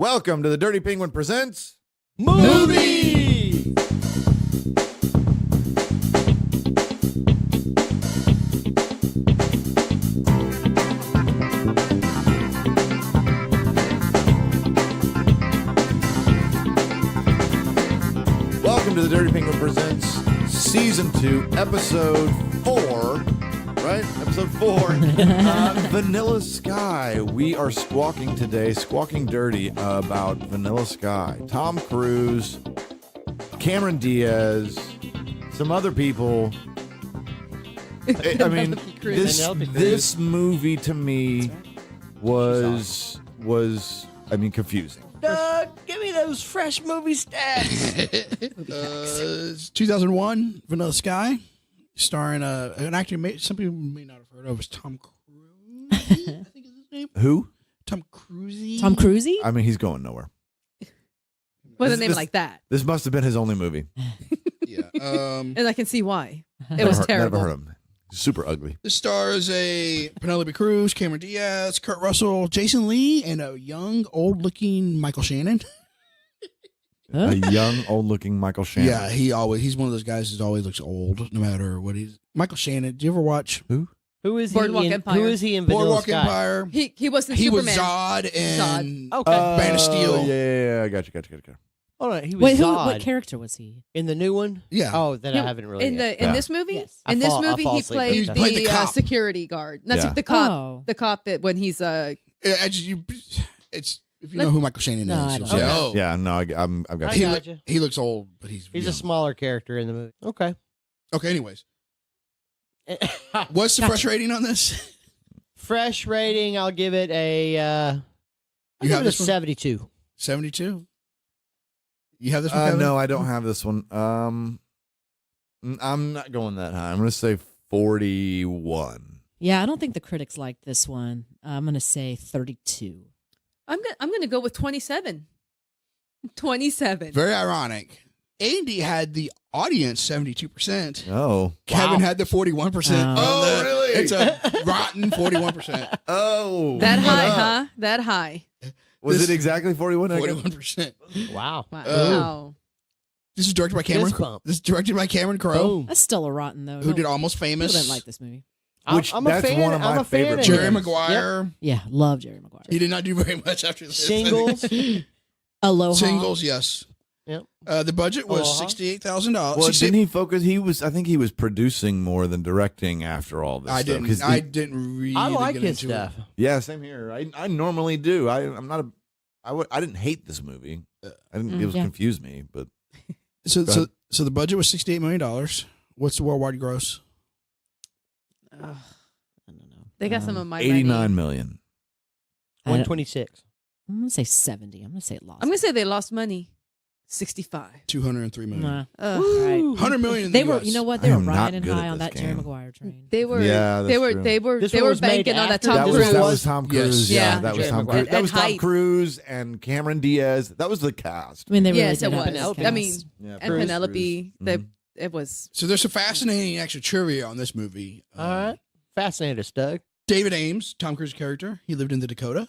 Welcome to the Dirty Penguin Presents Movie! Welcome to the Dirty Penguin Presents Season 2, Episode 4, right? Episode 4, Vanilla Sky. We are squawking today, squawking dirty about Vanilla Sky. Tom Cruise, Cameron Diaz, some other people. I mean, this movie to me was confusing. Doug, give me those fresh movie stats. It's 2001, Vanilla Sky, starring an actor some people may not have heard of. It's Tom Cruise. I think is his name. Who? Tom Cruise. Tom Cruise? I mean, he's going nowhere. With a name like that. This must have been his only movie. Yeah. And I can see why. It was terrible. Never heard of him. Super ugly. This stars Penelope Cruz, Cameron Diaz, Kurt Russell, Jason Lee, and a young, old-looking Michael Shannon. A young, old-looking Michael Shannon. Yeah, he's one of those guys who always looks old, no matter what he's. Michael Shannon. Do you ever watch Who? Who is Boardwalk he? Empire. Who is he in Vanilla Boardwalk Sky? Empire? He was in He was Superman. Zod and Okay. Man of Steel. Yeah. I got you. Hold on, he was Wait, Zod what character was he? in the new one. Yeah. Oh, then I haven't really. In Yeah. this movie? Yes. In I this fall movie, he asleep played every time. the the cop. security guard. That's Yeah. the cop. Oh. The cop that when he's It's if you know who Michael Shannon No, I is. don't you'll say, know. oh, Yeah, no, I've got I you. got you. he looks old, but he's He's a young. smaller character in the movie. Okay. Okay, anyways, what's the fresh rating on this? Fresh rating, I'll give it a. I'll You give have it a this one? 72. 72. You have this one? Kevin? No, I don't have this one. I'm not going that high. I'm going to say 41. Yeah, I don't think the critics liked this one. I'm going to say 32. I'm gonna go with 27. 27. Very ironic. Andy had the audience 72%. Oh. Kevin had the 41%. Oh, really? It's a rotten 41%. Oh. That high, Wow. huh? That high. Was This- it exactly 41? 41%. Wow. Wow. This is directed by Cameron. Fist bump. This is directed by Cameron Crowe, Boom. That's still a rotten, though. who did Almost Famous. People didn't like this movie. Which- I'm a that's fan. one of I'm my a fan favorite of Jerry him. Maguire. Yeah, love Jerry Maguire. He did not do very much after this. Singles. Aloha. Singles, yes. Yep. The budget was Aloha. $68,000. Well, didn't he focus? I think he was producing more than directing after all this I stuff. didn't. 'Cause I didn't really. I like get his into stuff. Yeah, same here. I normally do. I'm not I didn't hate this movie. I didn't. It was Yeah. confused me, but It. Go ahead. So the budget was $68 million. What's the worldwide gross? Ugh, I don't know. They got some of my 89 money. million. 126. I'm going to say 70. I'm going to say it lost. I'm gonna say they lost money. 65. $203 million. Nah. Ugh. Right. $100 million in They the were, US. you know what? I They were am not riding good at high on this that Jerry game. Maguire train. They were. Yeah, they that's were. true. They were. This They one were was made banking on that after Tom That was Cruise. Tom Yes. Cruise. Yeah. Yeah, that was Jerry Tom Maguire. Cruise. That was Tom hype. Cruise and Cameron Diaz. That was the cast. I mean, they really Yes, did it have was. this Penelope. I cast. mean, Yeah, and Cruise, Penelope. Cruise. It was. So there's some fascinating extra trivia on this movie. All right. Fascinated us, Doug. David Ames, Tom Cruise's character, he lived in the Dakota,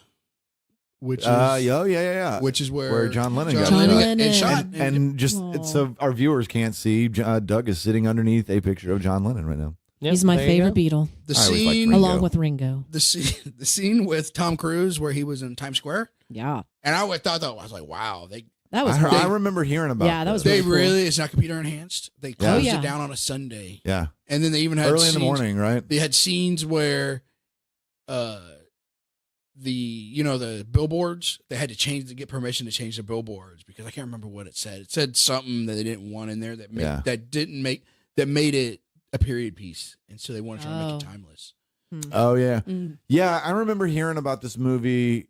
which is yeah. which is where John Lennon John got Lennon Lennon. got shot. And just so our viewers can't see, Doug is sitting underneath a picture of John Lennon right now. Yep, He's my there you favorite go. Beatle, the I always liked scene, Ringo. along with Ringo. the scene with Tom Cruise where he was in Times Square, Yeah. and I thought that I was like, wow, That was I cool. remember hearing about. Yeah, that was this. they really cool. really it's not computer enhanced. They Yeah. closed Oh, yeah. it down on a Sunday, Yeah, and then they even had early in the scenes- morning, right? They had scenes where, the billboards, they had to get permission to change the billboards because I can't remember what it said. It said something that they didn't want in there that made it a period piece, and so they wanted to make it Oh. timeless. Oh yeah, Mm. yeah. I remember hearing about this movie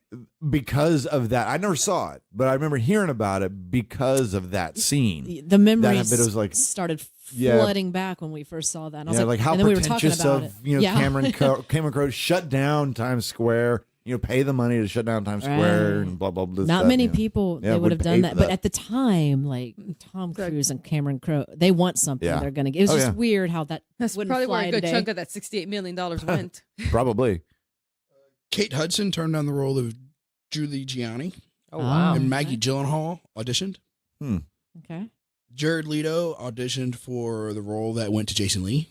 because of that. I never saw it, but I remember hearing about it because of that scene. The memories That bit was like- started Yeah. flooding back when we first saw that. And I was Yeah, like how and then we were talking pretentious about of it. Yeah. Cameron Crowe shut down Times Square. Pay the money to shut down Times Square Right. and blah blah blah. Not that, many you know. people Yeah, they would would have pay done for that. But that. at the time, like Tom Cruise and Cameron Crowe, they want something. Yeah. They're gonna get. It was Oh, just yeah. weird how that That's wouldn't probably fly where a good today. chunk of that $68 million went. Probably. Kate Hudson turned down the role of Julie Gianni. Oh, wow. And Maggie Gyllenhaal auditioned. Okay. Jared Leto auditioned for the role that went to Jason Lee.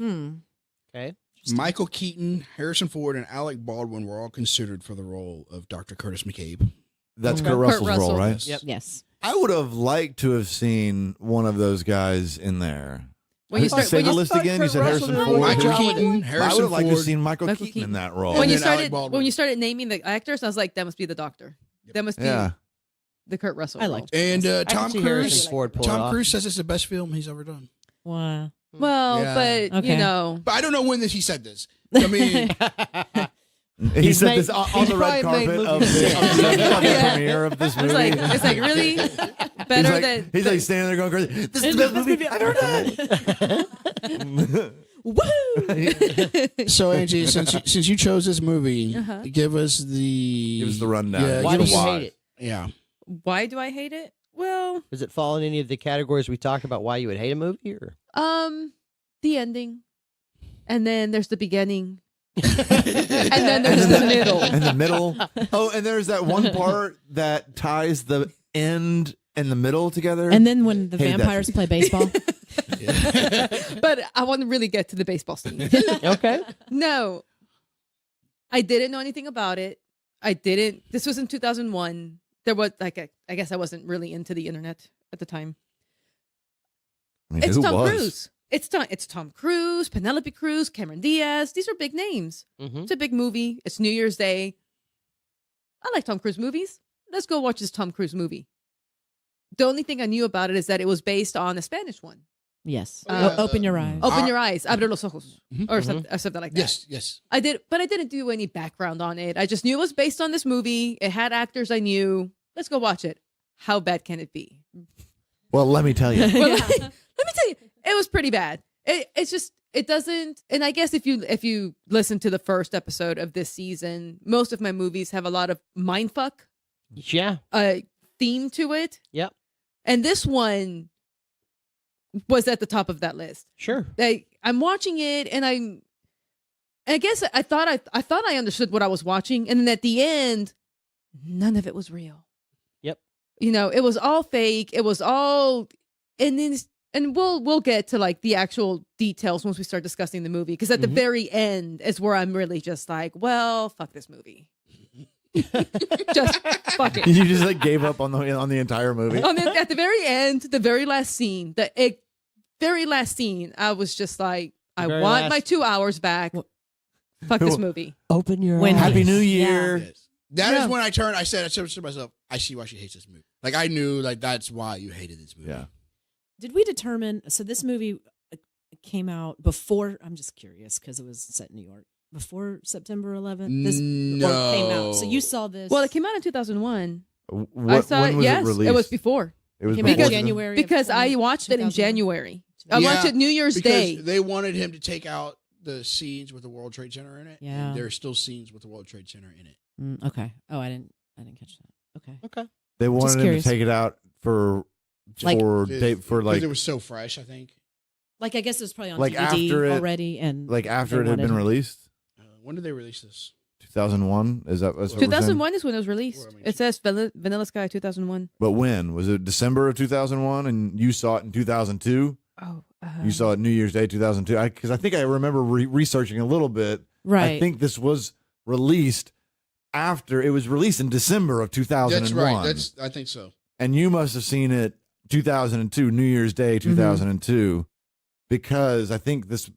Okay. Michael Keaton, Harrison Ford, and Alec Baldwin were all considered for the role of Dr. Curtis McCabe. That's Kurt Kurt Russell's Russell. role, right? Yep. Yes. I would have liked to have seen one of those guys in there. When you Say start, when the you, list thought again. You Kurt said Russell Harrison did a Ford. really good Michael job with Keaton, it. I Harrison would have liked to have Ford. seen Michael Michael Keaton in Keaton. that role. when And you then Alec started Baldwin. when you started naming the actors, I was like, that must be the doctor. That must be Yeah. the Kurt Russell. I role. liked And I can Tom see Cruise. Harrison Ford pull it Tom off. Cruise says it's the best film he's ever done. Wow. Well, Yeah. but Okay. you know, But I don't know when he said this. I mean, He He's said made- this on he's the red probably carpet made of movies the, since. Yeah. premiere of this it's movie. like really better he's like, than he's like standing there going crazy. This is the best movie I've ever done. woo. so Angie, since you chose this movie, Uh-huh. give us the Give us the rundown. Yeah, Why do give you us- hate it? Yeah, Why do I hate it? Well, Does it fall in any of the categories we talked about why you would hate a movie? Or the ending, and then there's the beginning, and then there's the middle. And the middle. Oh, and there's that one part that ties the end and the middle together. And then when the Hated that vampires play baseball, But I want to really get to the baseball scene. okay. No, I didn't know anything about it. I didn't. This was in 2001. There was I guess I wasn't really into the internet at the time. I mean, It's who Tom was? Cruise. It's Tom Cruise, Penelope Cruz, Cameron Diaz. These are big names. Mm-hmm. It's a big movie. It's New Year's Day. I like Tom Cruise movies. Let's go watch this Tom Cruise movie. The only thing I knew about it is that it was based on a Spanish one. yes. Uh, Open your eyes. Open your eyes, abre los ojos, Mhm. or something like that. yes. I did, but I didn't do any background on it. I just knew it was based on this movie. It had actors I knew. Let's go watch it. How bad can it be? Well, let me tell you. Well, let me tell you, it was pretty bad. It's just it doesn't. And I guess if you listen to the first episode of this season, most of my movies have a lot of mindfuck Yeah. theme to it, Yep. and this one was at the top of that list. Sure. I'm watching it, and I guess I thought I understood what I was watching, and then at the end, none of it was real. Yep. You know, it was all fake. It was all, and we'll get to like the actual details once we start discussing the movie, because at the very end is where I'm really just like, well, fuck this movie. Just fuck it. You just like gave up on the entire movie. At the very end, the very last scene, very last scene, I was just like, I Very want last- my 2 hours back. Fuck this movie. Open your When- eyes. Happy New Year. Yes. That is Yeah. when I turned. I said to myself, I see why she hates this movie. Like I knew, like that's why you hated this movie. Yeah. Did we determine? So this movie came out before. I'm just curious because it was set in New York before September 11th. This or came out. So you saw this? Well, it came out in 2001. I What, saw when it. was Yes, it released? it was before. It was Came before out in the- January of Because I 20- watched it in 2001. January. I Yeah, watched it New Year's Because Day. they wanted him to take out the scenes with the World Trade Center in it. Yeah. And there are still scenes with the World Trade Center in it. Okay. Oh, I didn't catch that. Okay. Okay. They wanted him to curious. take it out for Like- Because like it was so fresh. I think. Like I guess it was probably on Like DVD after it- already, and like after they it had been wanted- released. When did they release this? 2001 is that? That's what we're saying? 2001 is when it was released. Well, I mean- It says Vanilla Sky 2001. But when was it? December of 2001, and you saw it in 2002. Oh, You saw it New Year's Day 2002. Because I think I remember researching a little bit. right. I think this was released after it was released in December of 2001. That's right. I think so. And you must have seen it 2002, New Year's Day 2002, because I think this.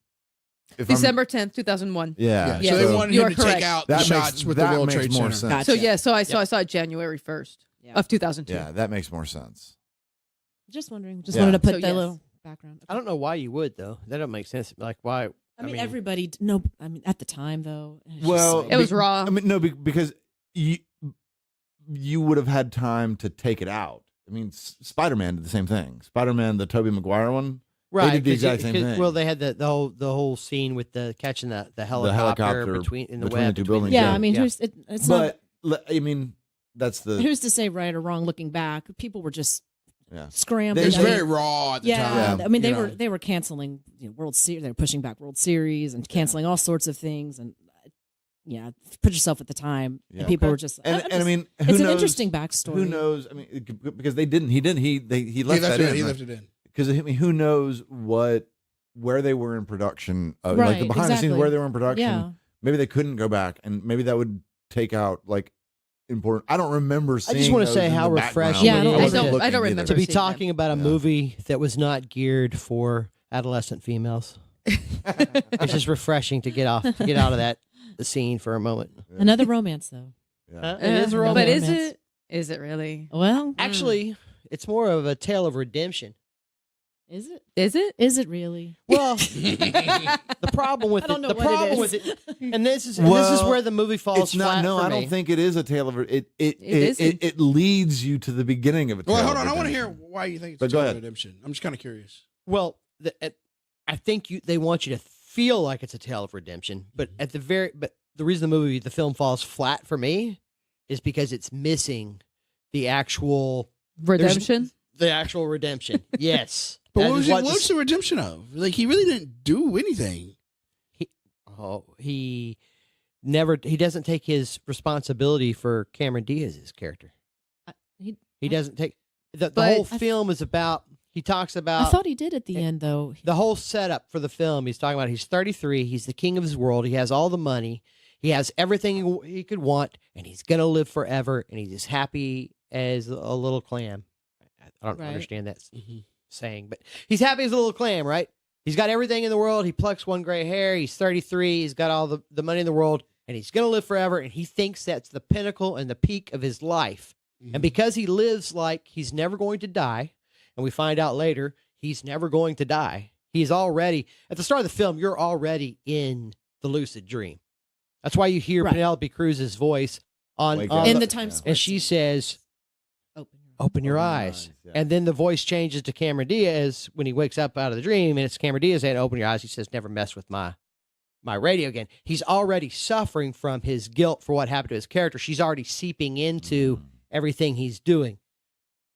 If I'm- December 10th, 2001. yeah. Yeah. So they so wanted You him are to correct. take out the that shots makes with the that World makes Trade more Center. sense. Gotcha. So yeah, so I saw it January 1st Yeah. of 2002. Yeah, that makes more sense. Just wondering. Just Yeah. wanted to put So, that yes. little background. I don't know why you would though. That don't make sense. Like why? I mean, everybody. No, I mean, at the time though. it's just Well, like- It was raw. I mean, no, because you would have had time to take it out. I mean, Spider-Man did the same thing. Spider-Man, the Tobey Maguire one. Right. did the 'cause exact same thing. Well, they had the whole scene with the catching the helicopter, helicopter between in the between web the two between buildings, yeah, yeah. I mean, it's not. But I mean, that's the Who's to say right or wrong? Looking back, people were just yeah. scrambling. It was They- very raw at the Yeah, time. Yeah. I mean, you know. they were canceling World Series. They were pushing back World Series and canceling all sorts of things. And put yourself at the time, and people were just. And I mean, who it's knows, an interesting backstory. Who knows? I mean, because they didn't. He left that in. He left it in. Because I mean, who knows where they were in production, like Right, the behind the scenes exactly. where they were in production. Yeah. Maybe they couldn't go back, and maybe that would take out like important. I don't remember seeing. I just want to those say in how the background. refreshing Yeah, it is wasn't I don't looking remember either. to be seeing them. talking about a movie that was not geared for adolescent females. It's just refreshing to get out of that scene for a moment. Another romance, though. Yeah. It is a Another romance. But is romance. it? Is it really? Well, Actually, it's more of a tale of redemption. is it? Is it? Is it really? Well, the problem with I don't know the what it problem is. with it, and this is Well, where the movie falls It's not. flat No, for I me. don't think it is a tale of it. isn't. It leads you to the beginning of a tale. Well, hold of on. I want to hear redemption. why you think it's But a go tale of ahead. redemption. I'm just kind of curious. Well, I think they want you to feel like it's a tale of redemption, but the reason the film falls flat for me is because it's missing the actual Redemption? redemption. Yes. But That what is was, what's the redemption of? Like, he really didn't do anything. he doesn't take his responsibility for Cameron Diaz's character. He doesn't take the But whole film is about. He talks I about thought he did at the end, though. the whole setup for the film. He's talking about he's 33. He's the king of his world. He has all the money. He has everything he could want, and he's gonna live forever. And he's as happy as a little clam. I don't Right. understand that saying, but he's happy as a little clam, right? He's got everything in the world. He plucks one gray hair. He's 33. He's got all the money in the world, and he's gonna live forever. And he thinks that's the pinnacle and the peak of his life. And because he lives like he's never going to die, and we find out later he's never going to die. He's already, at the start of the film, you're already in the lucid dream. That's why you hear Right. Penelope Cruz's voice on Wake up. In the- the Times Square. and she says, open your eyes. Yeah. And then the voice changes to Cameron Diaz when he wakes up out of the dream, and it's Cameron Diaz saying, open your eyes. He says, never mess with my radio again. He's already suffering from his guilt for what happened to his character. She's already seeping into everything he's doing.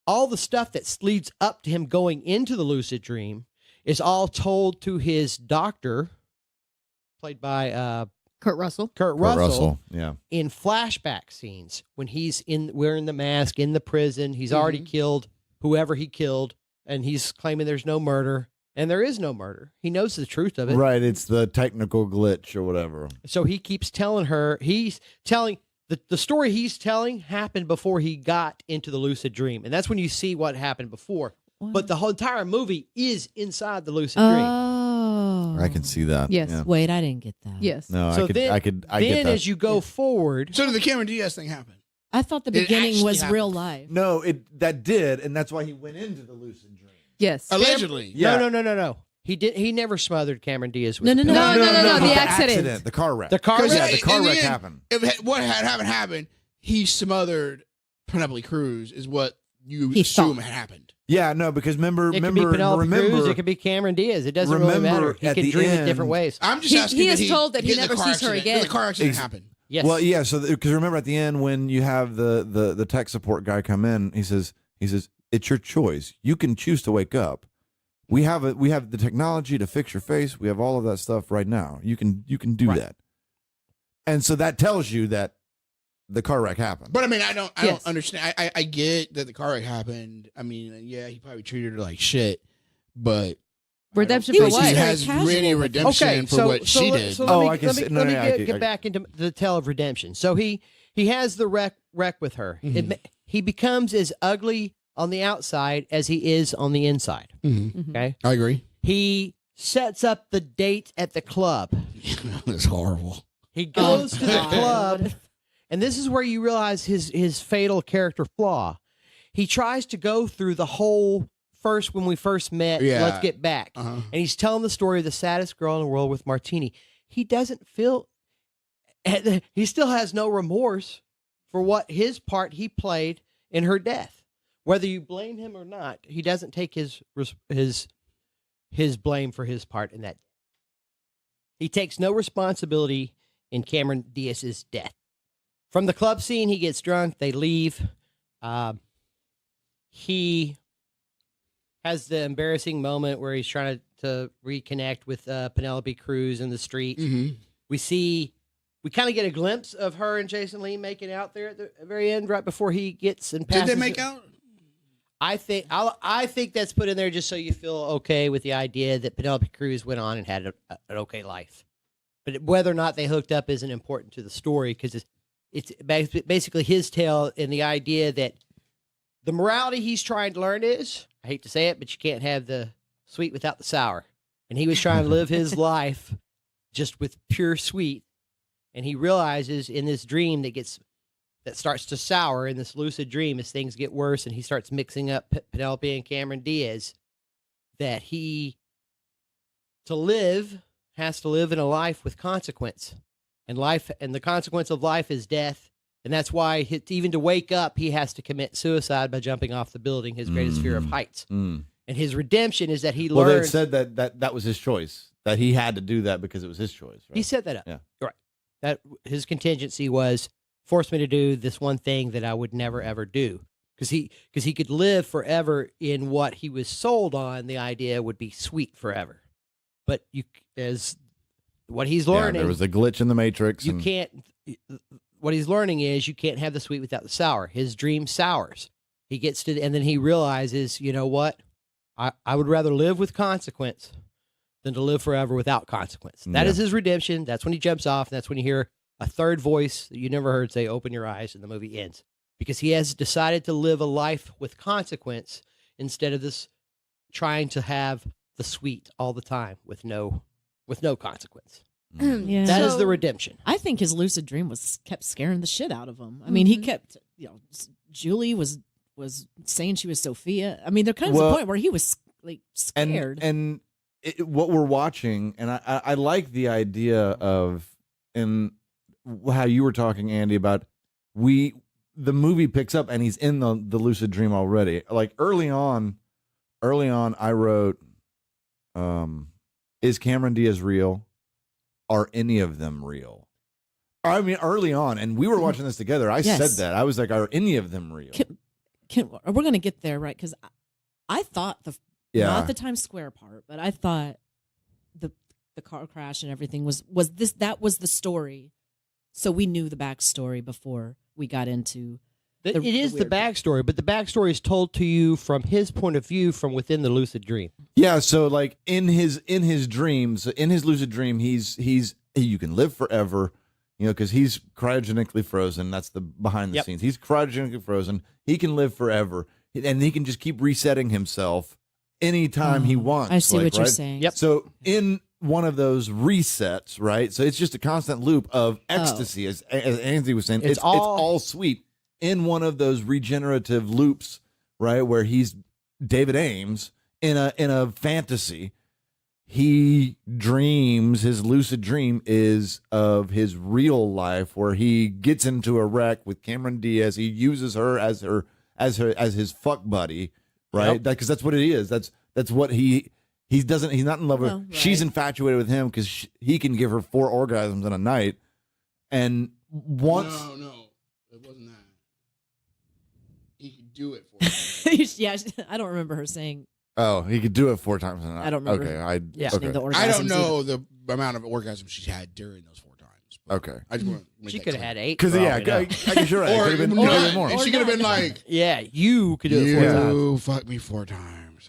All the stuff that leads up to him going into the lucid dream is all told to his doctor, played by Kurt Russell. Kurt Kurt Russell, Yeah. in flashback scenes when he's wearing the mask in the prison. He's already killed whoever he killed, and he's claiming there's no murder, and there is no murder. He knows the truth of it. Right. It's the technical glitch or whatever. So he keeps telling her, he's telling the story he's telling happened before he got into the lucid dream. And that's when you see what happened before. But the whole entire movie is inside the lucid dream. Oh. I can see that. Yes. Yeah. Wait, I didn't get that. Yes. No, So I get then that. as you go forward, So did the Cameron Diaz thing happen? I thought the It beginning actually was happened. real life. No, that did, and that's why he went into the lucid dream. Yes. Allegedly. Yeah. no. He never smothered Cameron Diaz with No, a no, pillow. No, the the accident. the car wreck. The car Because wreck. Yeah, the car in the wreck end, happened. What had happened, he smothered Penelope Cruz, is what you He assume thought. had happened. Yeah, no, because It could be Penelope Cruz. It could be Cameron Diaz. It doesn't really remember matter. He at can the dream in end- different ways. I'm just He- asking. he that is told that he did the never car sees her accident- again. Did the car accident Ex- happen? Yes. Well, yeah. So because remember at the end when you have the tech support guy come in, he says it's your choice. You can choose to wake up. We have the technology to fix your face. We have all of that stuff right now. You can do Right. that. And so that tells you that the car wreck happened. But I mean, I don't Yes. understand. I get that the car wreck happened. I mean, yeah, he probably treated her like shit, but Redemption I for don't think what? She Very has casual really with it. redemption for what she did. So Oh, let I me, can let see- me, no, let me no, I get, can- get back into the tale of redemption. So he has the wreck with her. Mhm. He becomes as ugly on the outside as he is on the inside. Mhm. Okay. I agree. He sets up the date at the club. That's horrible. He goes to the God. club, and this is where you realize his fatal character flaw. He tries to go through the whole when we first met, Yeah. let's get back. Uh-huh. And he's telling the story of the saddest girl in the world with Martini. He doesn't feel, he still has no remorse for what his part he played in her death. Whether you blame him or not, he doesn't take his blame for his part in that. He takes no responsibility in Cameron Diaz's death. From the club scene, he gets drunk. They leave. He has the embarrassing moment where he's trying to reconnect with Penelope Cruz in the street. Mm-hmm. We see we kind of get a glimpse of her and Jason Lee making out there at the very end, right before he gets and passes. Did they make out? I think that's put in there just so you feel okay with the idea that Penelope Cruz went on and had an okay life. But whether or not they hooked up isn't important to the story, because it's basically his tale, and the idea that the morality he's trying to learn is, I hate to say it, but you can't have the sweet without the sour. And he was trying to live his life just with pure sweet. And he realizes in this dream that starts to sour, in this lucid dream, as things get worse and he starts mixing up Penelope and Cameron Diaz, that he, to live, has to live in a life with consequence. And the consequence of life is death. And that's why even to wake up, he has to commit suicide by jumping off the building, his greatest fear of heights. And his redemption is that he learned. Well, they said that was his choice, that he had to do that because it was his choice. Right? He set that up. Yeah. Right. That his contingency was, force me to do this one thing that I would never, ever do. Because he could live forever in what he was sold on. The idea would be sweet forever. But what he's learning, there was a glitch in the matrix. You can't. What he's learning is you can't have the sweet without the sour. His dream sours. He gets to, and then he realizes, you know what? I would rather live with consequence than to live forever without consequence. That is his redemption. That's when he jumps off. And that's when you hear a third voice that you never heard say, "Open your eyes," and the movie ends, because he has decided to live a life with consequence instead of this trying to have the sweet all the time with no consequence. Yeah. That is the redemption. I think his lucid dream kept scaring the shit out of him. I mean, he kept, Julie was saying she was Sophia. I mean, there comes a point where he was like scared. And what we're watching, and I like the idea of, and how you were talking, Andy, about the movie picks up and he's in the lucid dream already. Like early on, I wrote, is Cameron Diaz real? Are any of them real? I mean, early on, and we were watching this together. I said that. I was like, are any of them real? We're going to get there, right? Because I thought not the Times Square part, but I thought the car crash and everything was the story. So we knew the backstory before we got into. It is the backstory, but the backstory is told to you from his point of view, from within the lucid dream. Yeah, so like in his dreams, in his lucid dream, you can live forever, because he's cryogenically frozen. That's the behind the scenes. He's cryogenically frozen. He can live forever, and he can just keep resetting himself anytime he wants. I see what you're saying. Yep. So in one of those resets, right? So it's just a constant loop of ecstasy, as Anthony was saying. It's all sweet. In one of those regenerative loops, right, where he's David Ames in a fantasy, he dreams, his lucid dream is of his real life, where he gets into a wreck with Cameron Diaz. He uses her as his fuck buddy, right? Because that's what it is. That's what he's not in love with. Right. She's infatuated with him because he can give her 4 orgasms in a night, and once No, it wasn't that. He could do it for her. Yeah, I don't remember her saying. Oh, he could do it 4 times in a night. I don't remember. Okay, mentioning the orgasms I don't know either. the amount of orgasms she's had during those 4 times. but Okay. I just want to make She that could have clear. had 8. Because for all yeah, we know. I guess you're right. Or, It could have been more. she could have been like, Yeah, you could do it 4 times. you fuck me 4 times.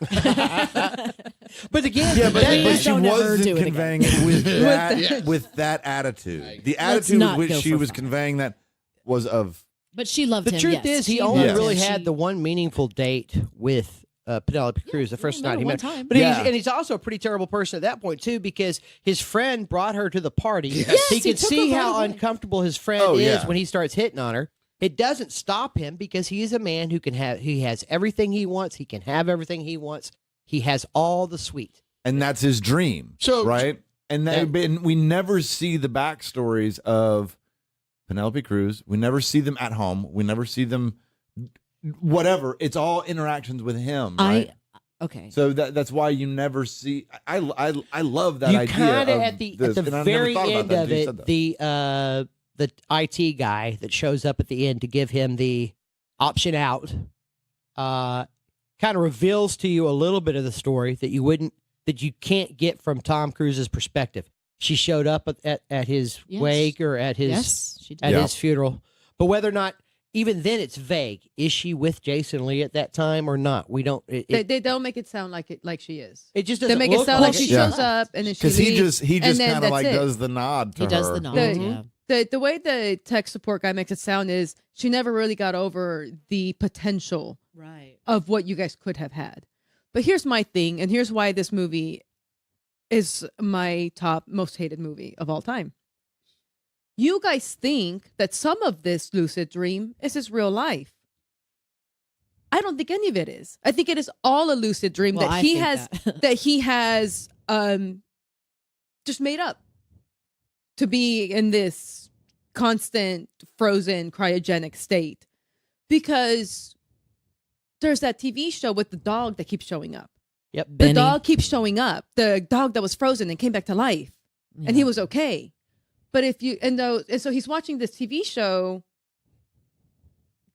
But again, Yeah, but Please she don't ever wasn't do it conveying it with that Yes. with that attitude. The Let's attitude with not which go she for was 5. conveying that was of But she loved the him. truth yes. is, he She only loved really him. had She- the one meaningful date with Penelope Cruz the first night he one met. time. But Yeah. he's also a pretty terrible person at that point too, because his friend brought her to the party. Yes. He he could took see her how right away. uncomfortable his friend Oh, is yeah. when he starts hitting on her. It doesn't stop him, because he is a man who has everything he wants. He can have everything he wants. He has all the sweet. and that's his dream. So- right? And we never see the backstories of Penelope Cruz. We never see them at home. We never see them whatever. It's all interactions with him, right? Okay. So that's why you never see. I love that You idea. kind of of at the this, and I never very thought about end that of until you said it, that. the IT guy that shows up at the end to give him the option out, kind of reveals to you a little bit of the story that you can't get from Tom Cruise's perspective. she showed up at his Yes. wake or at his Yes, she did. at Yeah. his funeral. But whether or not, even then, it's vague. Is she with Jason Lee at that time or not? We don't. They don't make it sound like she is. It just They doesn't make it look sound like like she it. shows up and then she Because leaves. he just and then kind of like that's it. does the nod to He does her. the nod. The- Yeah. The way the tech support guy makes it sound is she never really got over the potential Right. of what you guys could have had. But here's my thing, and here's why this movie is my top most hated movie of all time. You guys think that some of this lucid dream is his real life. I don't think any of it is. I think it is all a lucid dream Well, that I he think has that. that he has just made up to be in this constant frozen cryogenic state, because there's that TV show with the dog that keeps showing up. Yep. The Benny. dog keeps showing up. The dog that was frozen and came back to life, and he Yeah. was okay. But if you and so he's watching this TV show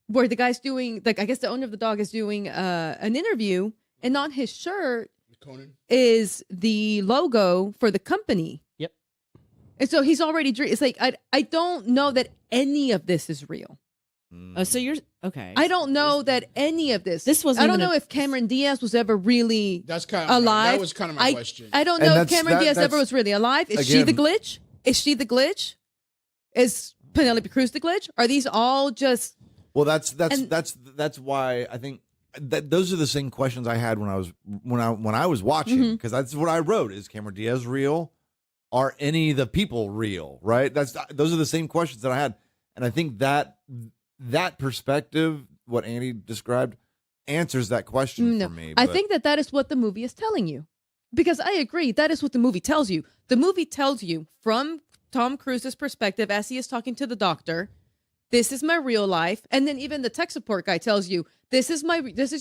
where the guy's doing, like, I guess the owner of the dog is doing an interview, and on his shirt Conan. is the logo for the company. Yep. And so he's already it's like I don't know that any of this is real. Oh, so you're okay. I don't know that any of this. This wasn't I don't even know if Cameron Diaz was ever really That's kind of alive. That was kind of my question. I don't And know if that's- Cameron Diaz that's- ever was really alive. Is she the again- glitch? Is she the glitch? Is Penelope Cruz the glitch? Are these all just Well, that's And- why I think that those are the same questions I had when I was watching, because that's what I wrote: is Cameron Diaz real? Are any of the people real? Right? Those are the same questions that I had, and I think that perspective, what Andy described, answers that question no? for me. I but- think that is what the movie is telling you, because I agree that is what the movie tells you. The movie tells you from Tom Cruise's perspective as he is talking to the doctor, this is my real life. And then even the tech support guy tells you, this is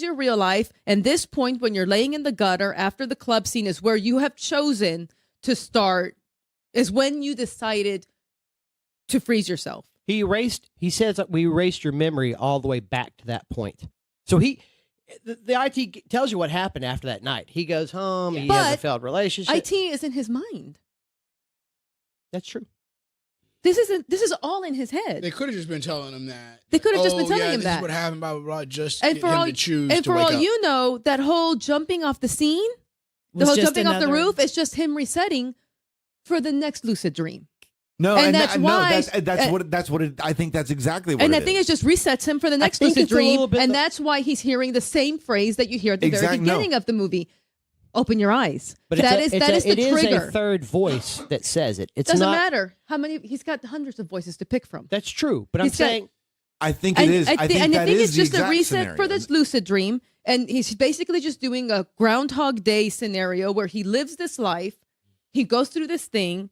your real life. And this point when you're laying in the gutter after the club scene is where you have chosen to start, is when you decided to freeze yourself. He says that we erased your memory all the way back to that point. So the IT tells you what happened after that night. He goes home. He has a But failed relationship. IT is in his mind. That's true. This is all in his head. They could have just been telling him that. They could have just been Oh, telling yeah, him this that. is what happened, blah, blah, blah. Just And get for him all to choose and to for wake all up. you know, that whole jumping off the scene, the Was whole just jumping off the another- roof is just him resetting for the next lucid dream. no, and and that's why- that's what it, I think that's exactly what. And it I think is. it just resets him for the next think lucid it's a dream. little bit And the- that's why he's hearing the same phrase that you hear at the very Exact- no. beginning of the movie. Open your eyes. But that it is the is trigger. a third voice that says it. It's Doesn't not. matter how many. He's got hundreds of voices to pick from. That's true. But I'm He's got- saying I think it is. I think and I that think is it's the just a exact reset scenario. for this lucid dream, and he's basically just doing a Groundhog Day scenario where he lives this life, he goes through this thing,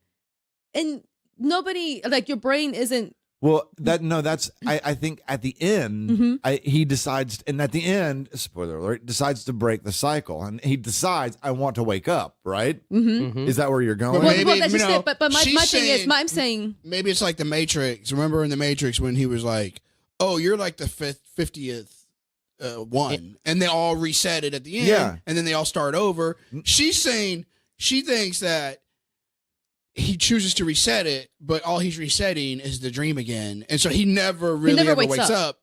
and nobody, like, your brain isn't. Well, that's I think at the end Mhm. he decides, and at the end, spoiler alert, decides to break the cycle, and he decides I want to wake up. Right? Mhm. Is that where you're going? Well, Well, maybe, that's you just know, it. But my she's thing is, saying- I'm saying, Maybe it's like the Matrix. Remember in the Matrix when he was like, "Oh, you're like the 50th one," and they all reset it at the end, Yeah. and then they all start over. She's saying she thinks that he chooses to reset it, but all he's resetting is the dream again, and so he never really never ever wakes wakes up. up.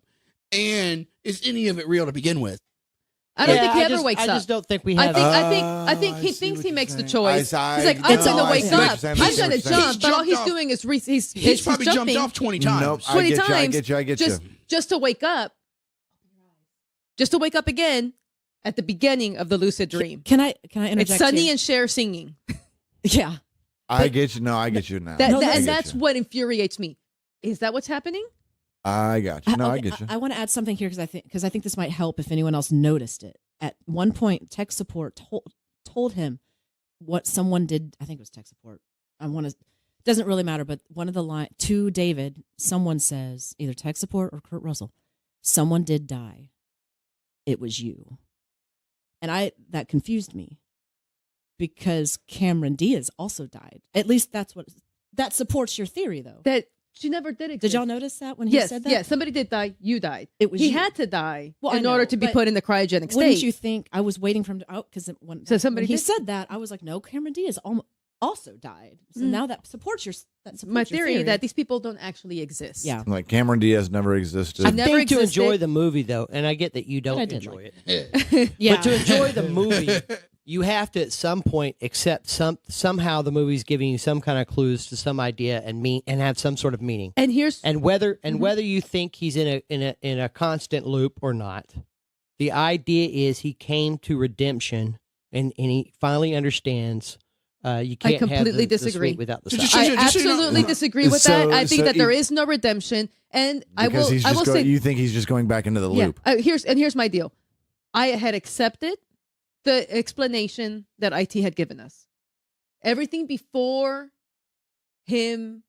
And is any of it real to begin with? I don't Yeah, think he I ever just- wakes I up. just don't think we I have. think I he see thinks what he you're makes the saying. choice. I- He's like, no, I'm going to I wake see what you're up. saying. I'm I see going what to you're saying. jump, but all he's He's jumped doing is He's probably jumping jumped off 20 times. Nope, 20 I get times. you. I get you. just to wake up. Just to wake up again at the beginning of the lucid dream. Can I interject? It's Sunny here? and Cher singing. Yeah. I get you. No, I get you now. That, No, that- I and get that's you. what infuriates me. Is that what's happening? I got you. No, I get you. I want to add something here because I think this might help if anyone else noticed it. At one point, tech support told him what someone did. I think it was tech support. Doesn't really matter, but one of the line to David, someone says either tech support or Kurt Russell, someone did die. It was you, and that confused me because Cameron Diaz also died. At least that supports your theory, though. That she never did exist. Did y'all notice that when he Yes, said that? yes. Somebody did die. You died. It was he you. had to die Well, I in order know, to be but put in the cryogenic Wouldn't state. you think I was waiting for him to out because when So somebody he did- said that I was like, no, Cameron Diaz also died. So now that supports your My theory that these people don't actually exist. Yeah. Like Cameron Diaz never existed. I never think to existed. enjoy the movie, though, and I get that you don't I did enjoy like it, Yeah. but to enjoy the movie, you have to at some point accept somehow the movie's giving you some kind of clues to some idea and have some sort of meaning. And here's Whether you think he's in a constant loop or not, the idea is he came to redemption and he finally understands. You can't completely have the disagree. sweet without the Just- sour. I just so you know- absolutely disagree with that. I think So that there is no redemption, and I will. Because I will say, you think he's just going back into the loop. Here's my deal. I had accepted the explanation that IT had given us. Everything before him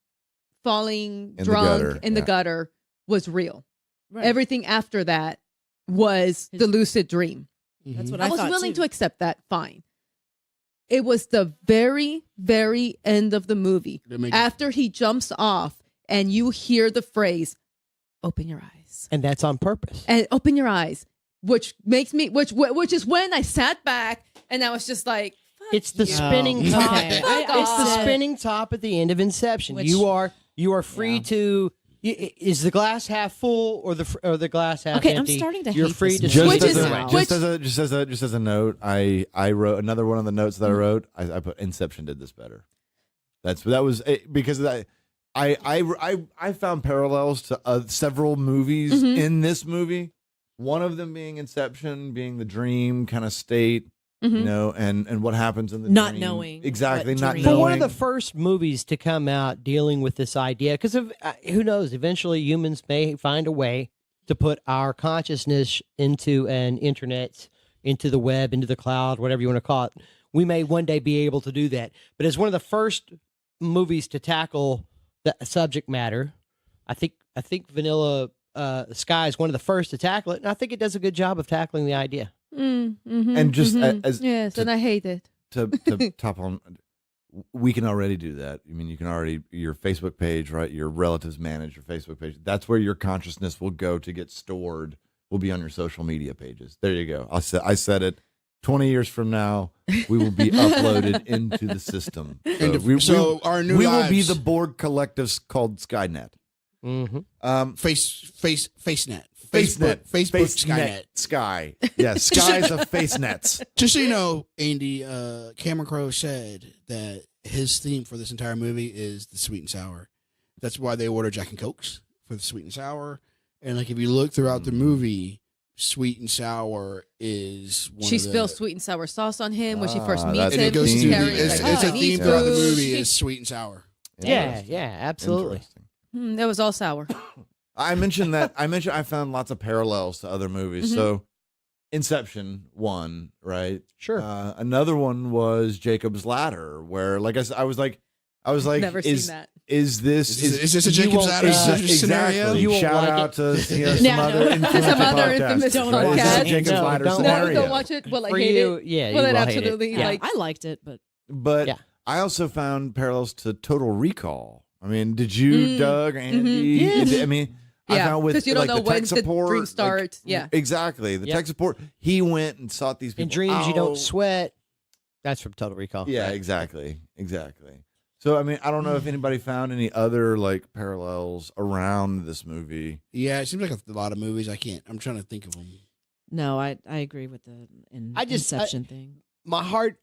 falling In the drunk gutter, in the yeah. gutter was real. Right. Everything after that was the lucid dream. That's what I I was thought, willing too. to accept that. Fine. It was the very, very end of the movie after he jumps off and you hear the phrase, "Open your eyes," And that's on purpose. and open your eyes, which makes me, which is when I sat back and I was just like, fuck It's the you. spinning top. Okay. It's the spinning top at the end of Inception. Which- you are free to. Is the glass half full or the glass half Okay, I'm empty? starting to You're hate free this to movie. Just Which as is- just as a note, I wrote another one of the notes that I wrote. I put Inception did this better. That was because I found parallels to several movies in this movie. One of them being Inception, being the dream kind of state, you know, and what happens in the Not dream. knowing exactly, what not dream. For knowing. one of the first movies to come out dealing with this idea, because who knows, eventually humans may find a way to put our consciousness into an internet, into the web, into the cloud, whatever you want to call it. We may one day be able to do that. But as one of the first movies to tackle the subject matter, I think Vanilla Sky is one of the first to tackle it, and I think it does a good job of tackling the idea. And just as yes, and I hate it. to top on, we can already do that. I mean, you can already, your Facebook page, right? Your relatives manage your Facebook page. That's where your consciousness will go to get stored. Will be on your social media pages. There you go. I said it. 20 years from now, we will be uploaded into the system. So, Our new we will be lives- the Borg collective called Skynet. Mm-hmm. FaceNet. Facebook, Skynet. Sky. Yeah, Sky's of FaceNets. Just so you know, Andy, Cameron Crowe said that his theme for this entire movie is the sweet and sour. That's why they order Jack and Cokes for the sweet and sour. And like if you look throughout the movie, sweet and sour is one She of the, spills sweet and sour sauce on him when she first Ah, meets that's and him. it goes She's through. carrying, It's like, a Chinese theme throughout the food. movie is sweet and sour. Yeah, absolutely. Interesting. That was all sour. I mentioned that. I found lots of parallels to other movies. So, Inception one, right? Sure. Another one was Jacob's Ladder, where, like I was like, Never seen that. Is this Is this a you Jacob's won't- Ladder scenario? exactly? You won't Shout like out it. to No, some other no. influential Some other podcasts, infamous Don't right? watch This is it. Jacob's No, Ladder don't No, scenario. don't watch it. Will I For hate you, it? yeah, Will you it will hate it. absolutely Yeah. like? I liked it, but But Yeah. I also found parallels to Total Recall. I mean, did you, Doug, Andy? Yes. I mean, I Yeah, found with because you don't like, know the when tech the support, dream like, starts. Yeah. exactly. The Yep. tech support. He went and sought these people. In dreams, you out. don't sweat. That's from Total Recall. Yeah, right? exactly. So, I mean, I don't know if anybody found any other like parallels around this movie. Yeah, it seems like a lot of movies. I'm trying to think of them. no, I agree with the Inception thing. My heart.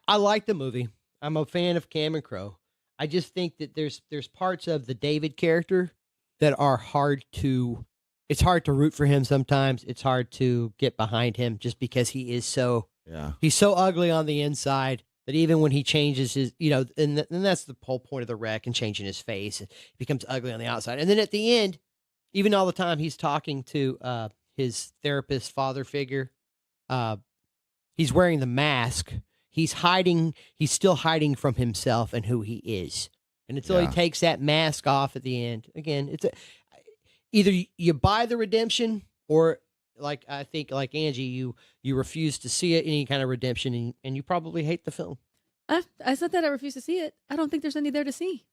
I like the movie. I'm a fan of Cameron Crowe. I just think that there's parts of the David character that are hard to. It's hard to root for him sometimes. It's hard to get behind him just because he is so. Yeah. He's so ugly on the inside that even when he changes his, and that's the whole point of the wreck and changing his face, it becomes ugly on the outside. And then at the end, even all the time he's talking to his therapist father figure, he's wearing the mask. He's still hiding from himself and who he is. And until he Yeah. takes that mask off at the end, again, either you buy the redemption or like I think like Angie, you refuse to see it, any kind of redemption, and you probably hate the film. I said that I refuse to see it. I don't think there's any there to see.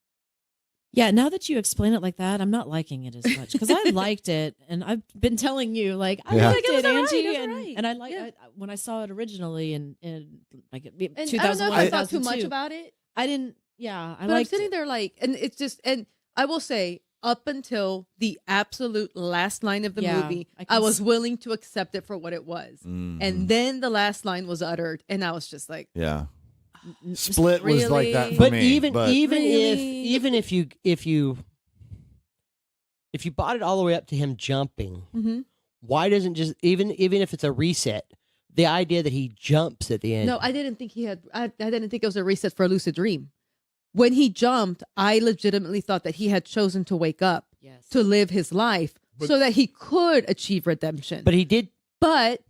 Yeah, now that you explain it like that, I'm not liking it as much because I liked it, and I've been telling you like I Yeah. liked It was it, all right, Angie, it was all right. and I like yeah. when I saw it originally in like And 2001, I don't know if I thought too much 2002. about it. I didn't. Yeah, But I'm sitting there like, and it's just, and I will say, up until the absolute last line of the movie, I was willing to accept it for what it was. Mhm. And then the last line was uttered, and I was just like, yeah. Split was like that for But me. even Really? if you bought it all the way up to him jumping, mm-hmm. why doesn't just even if it's a reset, the idea that he jumps at the end? No, I didn't think he had. I didn't think it was a reset for a lucid dream. When he jumped, I legitimately thought that he had chosen to wake up to live his life so that he could achieve redemption. But he did. But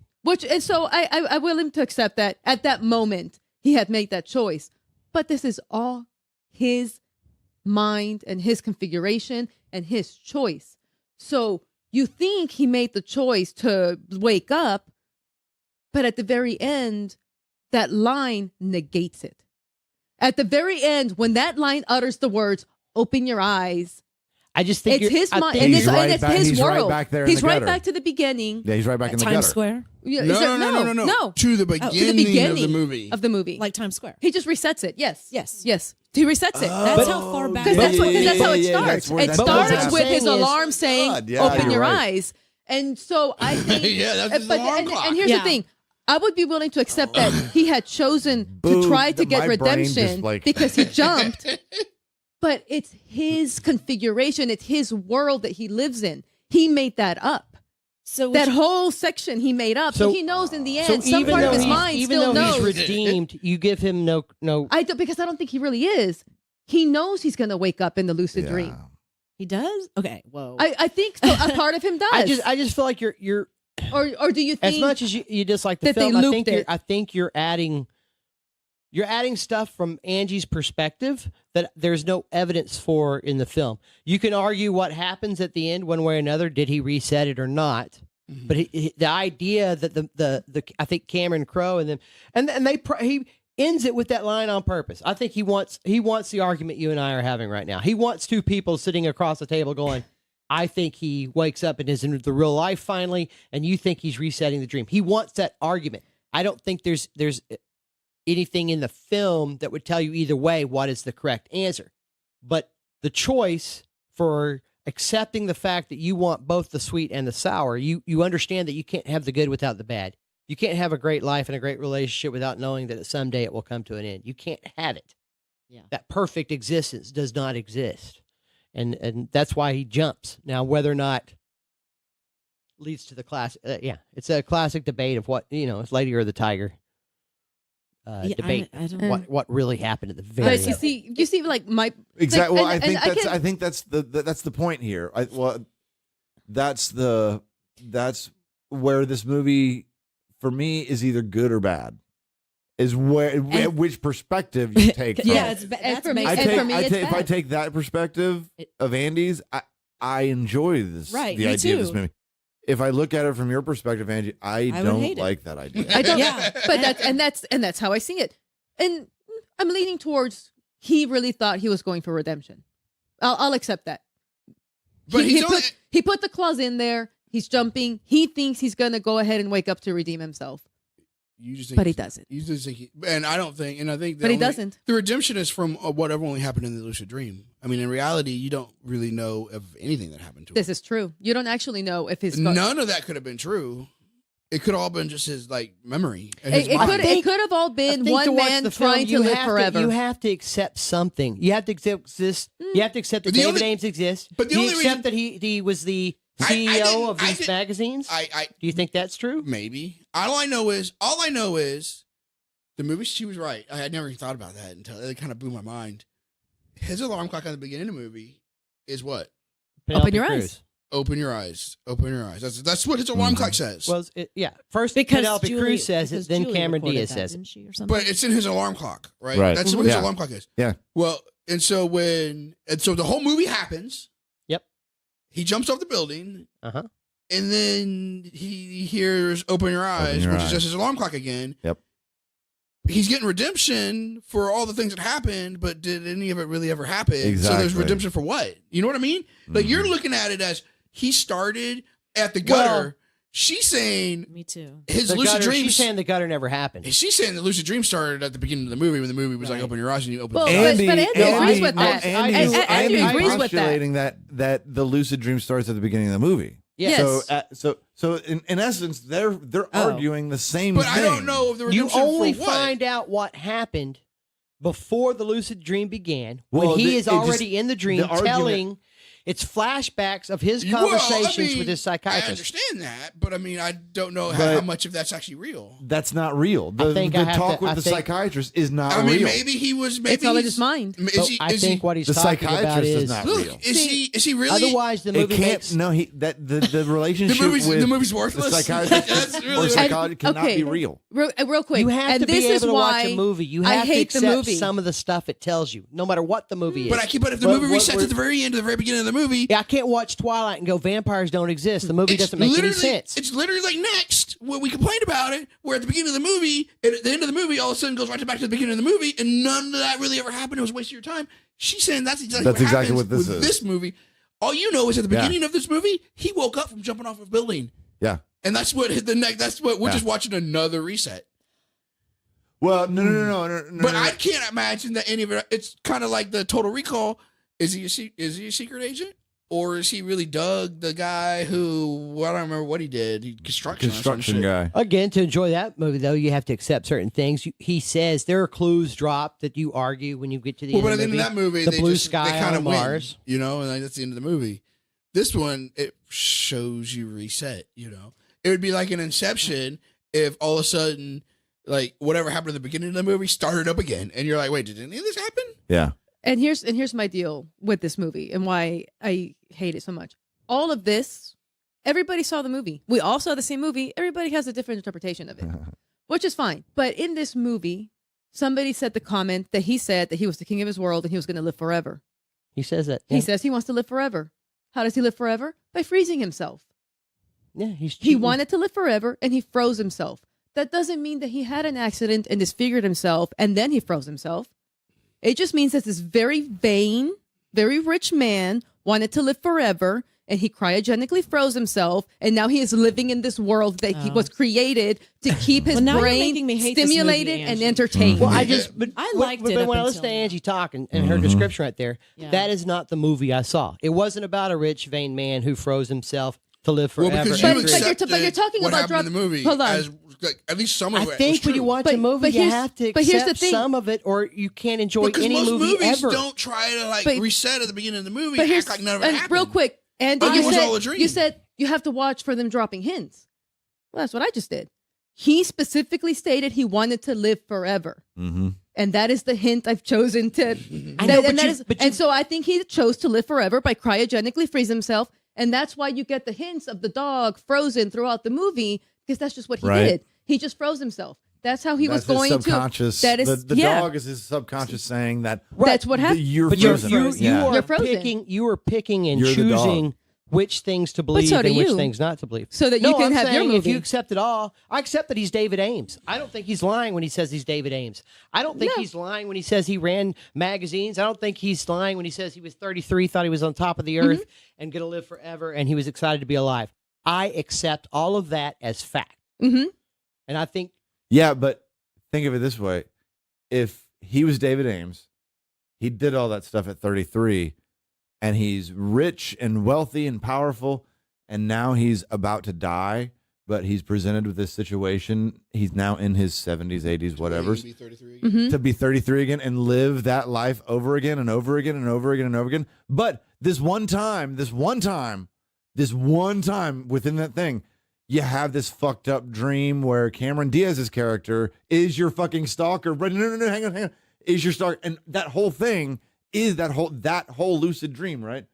and so I willing to accept that at that moment he had made that choice. But this is all his mind and his configuration and his choice. So you think he made the choice to wake up, but at the very end, that line negates it. At the very end, when that line utters the words, open your eyes, I just think it's his mind, and He's it's his he's world. right back there in He's the right gutter. back to the beginning. Yeah, he's right back in the Times gutter. Square, Yeah, No. To the beginning of the movie. like Times Square. He just resets it. Yes. Yes. Yes. He resets it. That's how far back. Because that's how it yeah, starts. that's It what starts happens. with his Saying is- alarm saying, God, yeah, open you're your right. eyes. And so I think, Yeah, that's his alarm clock. and here's the thing. I would be willing to accept that he had chosen Boo, to try to my get brain redemption just, like- because he jumped. But it's his configuration. It's his world that he lives in. He made that up. So That whole section he made up. So he knows in the end, some even part of though his he's- mind even still though knows. he's redeemed, you give him no. Because I don't think he really is. He knows he's going to wake up in the lucid dream. he does. Okay. Whoa. I think so. A part of him does. I just feel like you're or do you think as much as you dislike the that they film. looped it? I think you're adding stuff from Angie's perspective that there's no evidence for in the film. You can argue what happens at the end one way or another. Did he reset it or not? Mm-hmm. But the idea that the I think Cameron Crowe and he ends it with that line on purpose. I think he wants the argument you and I are having right now. He wants two people sitting across the table going, I think he wakes up and is in the real life finally, and you think he's resetting the dream. He wants that argument. I don't think there's anything in the film that would tell you either way what is the correct answer. But the choice for accepting the fact that you want both the sweet and the sour, you understand that you can't have the good without the bad. You can't have a great life and a great relationship without knowing that someday it will come to an end. You can't have it. Yeah. That perfect existence does not exist. And that's why he jumps. Now, whether or not leads to the class, it's a classic debate of what, it's Lady or the Tiger. Debate I don't. what really happened at the very But end. you see, like my Exactly. like, Well, and I think that's the point here. That's where this movie for me is either good or bad. Is which perspective you take. From Yeah, it. that's for me- I and take, for me, it's if I bad. take that perspective of Andy's, I enjoy this. Right, the me idea of this too. movie. If I look at it from your perspective, Angie, I would don't hate it. like that idea. I don't. Yeah. But that's how I see it. And I'm leaning towards he really thought he was going for redemption. I'll accept that. But He put the clause in there. He's jumping. He thinks he's gonna go ahead and wake up to redeem himself. You just think But he doesn't. You just think, and I don't think, and I think, But he doesn't. The redemption is from whatever only happened in the lucid dream. I mean, in reality, you don't really know of anything that happened to him. This is true. You don't actually know if his None of that could have been true. It could have all been just his memory. And It his mind. could have all been I think to one watch man the film, trying to you live have forever. You have to accept something. You have to accept this. You have to accept that But the David only- Ames exists. but the you only accept reason- that he was the I CEO didn't- of I these didn't- magazines. Do you think that's true? Maybe. All I know is the movie. She was right. I had never even thought about that until it kind of blew my mind. His alarm clock at the beginning of the movie is what? Penelope your Cruz. eyes. Open your eyes. Open your eyes. That's what his alarm clock says. Well, first Because Penelope Cruz says it, because then Julie Cameron recorded Diaz that, says it. didn't she, or something? But it's in his alarm clock, right? Right. That's what his Yeah. alarm clock is. Yeah. Well, and so the whole movie happens. Yep. He jumps off the building, Uh-huh. and then he hears "Open your eyes," your which eyes. is just his alarm clock again. Yep. He's getting redemption for all the things that happened, but did any of it really ever happen? So there's Exactly. redemption for what? You know what I mean? Like you're looking at it as he started at the gutter. She's saying Me too. his The lucid gutter, dreams. she's saying the gutter never happened. She's saying the lucid dream started at the beginning of the movie when the movie was like open your eyes and you open. Well, your eyes. but Andy agrees with that. Andy Andy agrees with that. postulating that the lucid dream starts at the beginning of the movie. Yes. So in essence, they're arguing the same But thing. I don't know if the You redemption only for what. find out what happened before the lucid dream began, Well, when he is it just- already in the dream the argument- telling it's flashbacks of his Well, I conversations mean, with his I psychiatrist. understand that, but I mean, I don't know But- how much of that's actually real. That's not real. The think I have talk to- with I the think- psychiatrist is not I mean, real. maybe he was. Maybe It's all in he's- his mind. Is But he? I Is think he? what he's The talking about psychiatrist is is not Look, real. is he really? otherwise the It movie can't. makes No, the relationship with the movie's the worthless. psychiatrist That's or really. psychologist cannot okay. be real. Real quick. You have and to this be is able to watch why a movie. You I have to hate the accept movie. some of the stuff it tells you, no matter what the movie is. But if the movie resets at the very end, at the very beginning of the movie, yeah, I can't watch Twilight and go vampires don't exist. The movie doesn't make any sense. It's literally like Next, where we complained about it, where at the beginning of the movie, and at the end of the movie, all of a sudden goes right back to the beginning of the movie, and none of that really ever happened. It was a waste of your time. She's saying that's exactly exactly what what this with is. this movie. All you know is at the beginning of this movie, he woke up from jumping off a building, Yeah. and that's what hit the neck. That's what we're Yeah. just watching another reset. Well, no. But I can't imagine that any of it. It's kind of like the Total Recall. Is he a secret agent? Or is he really Doug, the guy who, I don't remember what he did, construction guy. Again, to enjoy that movie, though, you have to accept certain things. He says there are clues dropped that you argue when you get to the Well, end but of at the end of that movie, the they blue just, sky they kind on of Mars. win, and like, that's the end of the movie. This one, it shows you reset, It would be like an Inception if all of a sudden, like, whatever happened at the beginning of the movie started up again. And you're like, wait, did any of this happen? Yeah. And here's my deal with this movie and why I hate it so much. All of this, everybody saw the movie. We all saw the same movie. Everybody has a different interpretation of it, which is fine. But in this movie, somebody said the comment that he said that he was the king of his world and he was going to live forever. He says that. He says he wants to live forever. How does he live forever? By freezing himself. Yeah, he's He cheating. wanted to live forever and he froze himself. That doesn't mean that he had an accident and disfigured himself and then he froze himself. It just means that this very vain, very rich man wanted to live forever and he cryogenically froze himself and now he is living in this world that he was created to keep his Well, now you're brain making me hate this movie, stimulated and Angie. entertained. Well, I liked it But up when I until listened to now. Angie talk and her description right there, Yeah. that is not the movie I saw. It wasn't about a rich, vain man who froze himself to live forever. Well, because and you But- dream. accepted but you're talking what about happened in the movie hold on. as like, at least some of I it was think when true. you watch But- a movie, but you here's- have to but here's the accept thing. some of it, or you can't enjoy Because any most movie movies ever. don't try to like But- reset at the beginning of the movie But and here's act like none of it and happened. real quick, Andy, It was all a you dream. said you have to watch for them dropping hints. Well, that's what I just did. He specifically stated he wanted to live forever. Mm-hmm. And that is the hint I've chosen to. I know, and but that you- is, but and you- so I think he chose to live forever by cryogenically freeze himself, and that's why you get the hints of the dog frozen throughout the movie because that's just what he Right. did. He just froze himself. That's how he That's was going his subconscious. to. That is the yeah. dog is his subconscious saying that That's what happened. you're But frozen. you Yeah. are You're frozen. picking and You're the dog. choosing which things to believe so do and which you. things not to believe. So that No, you can I'm have your saying If movie. you accept it all, I accept that he's David Ames. I don't think he's lying when he says he's David Ames. I don't think No. he's lying when he says he ran magazines. I don't think he's lying when he says he was 33, thought he was on top of the earth and going to live forever, and he was excited to be alive. I accept all of that as fact. Mhm. And I think Yeah, but think of it this way: if he was David Ames, he did all that stuff at 33, and he's rich and wealthy and powerful, and now he's about to die. But he's presented with this situation. He's now in his 70s, 80s, whatever. Be 33 Mhm. again. To be 33 again and live that life over again and over again and over again and over again. But this one time within that thing, you have this fucked up dream where Cameron Diaz's character is your fucking stalker. But no, hang on. Is your stalker. And that whole thing is that whole lucid dream, right?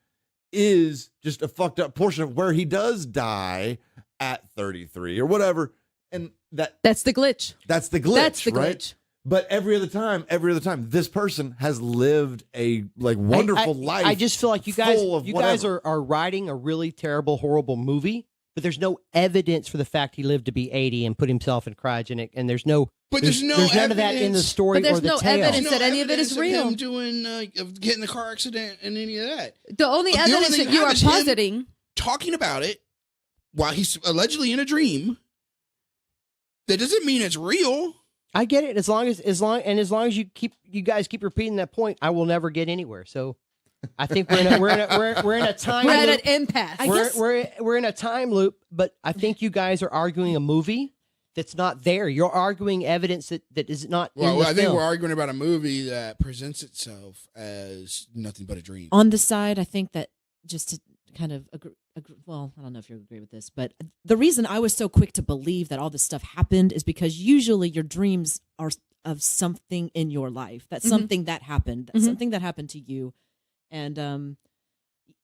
Is just a fucked up portion of where he does die at 33 or whatever. And That's the glitch. that's the glitch. That's the right? glitch. But every other time, this person has lived a wonderful life. I just feel like you guys full of guys whatever. are writing a really terrible, horrible movie, but there's no evidence for the fact he lived to be 80 and put himself in cryogenic, and there's no But there's no none of that in the evidence. story But there's or the no tale. evidence There's that any of it is evidence real. Him doing of getting the car accident and any of that. The only The only evidence thing that you you are have is him- positing. Talking about it while he's allegedly in a dream, that doesn't mean it's real. I get it. As long as you guys keep repeating that point, I will never get anywhere. So I think we're in a time We're at loop. an impasse. We're in a time loop, but I think you guys are arguing a movie that's not there. You're arguing evidence that is not in the Well, I think film. we're arguing about a movie that presents itself as nothing but a dream. On the side, I think that just to kind of agree, well, I don't know if you agree with this, but the reason I was so quick to believe that all this stuff happened is because usually your dreams are of something in your life. That's something that happened. That's something that happened to you. And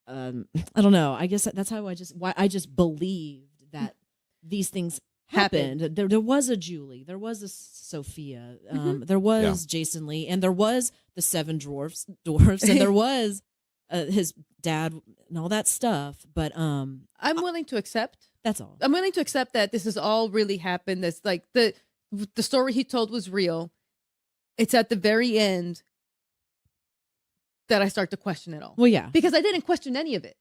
I don't know. I guess that's how I just believed that these things happened. There was a Julie, there was a Sophia, there was Jason Lee, and there was the seven dwarfs, and there was his dad and all that stuff. But I'm willing to accept. That's all. I'm willing to accept that this has all really happened. That's like the story he told was real. It's at the very end that I start to question it all. Well, yeah, because I didn't question any of it.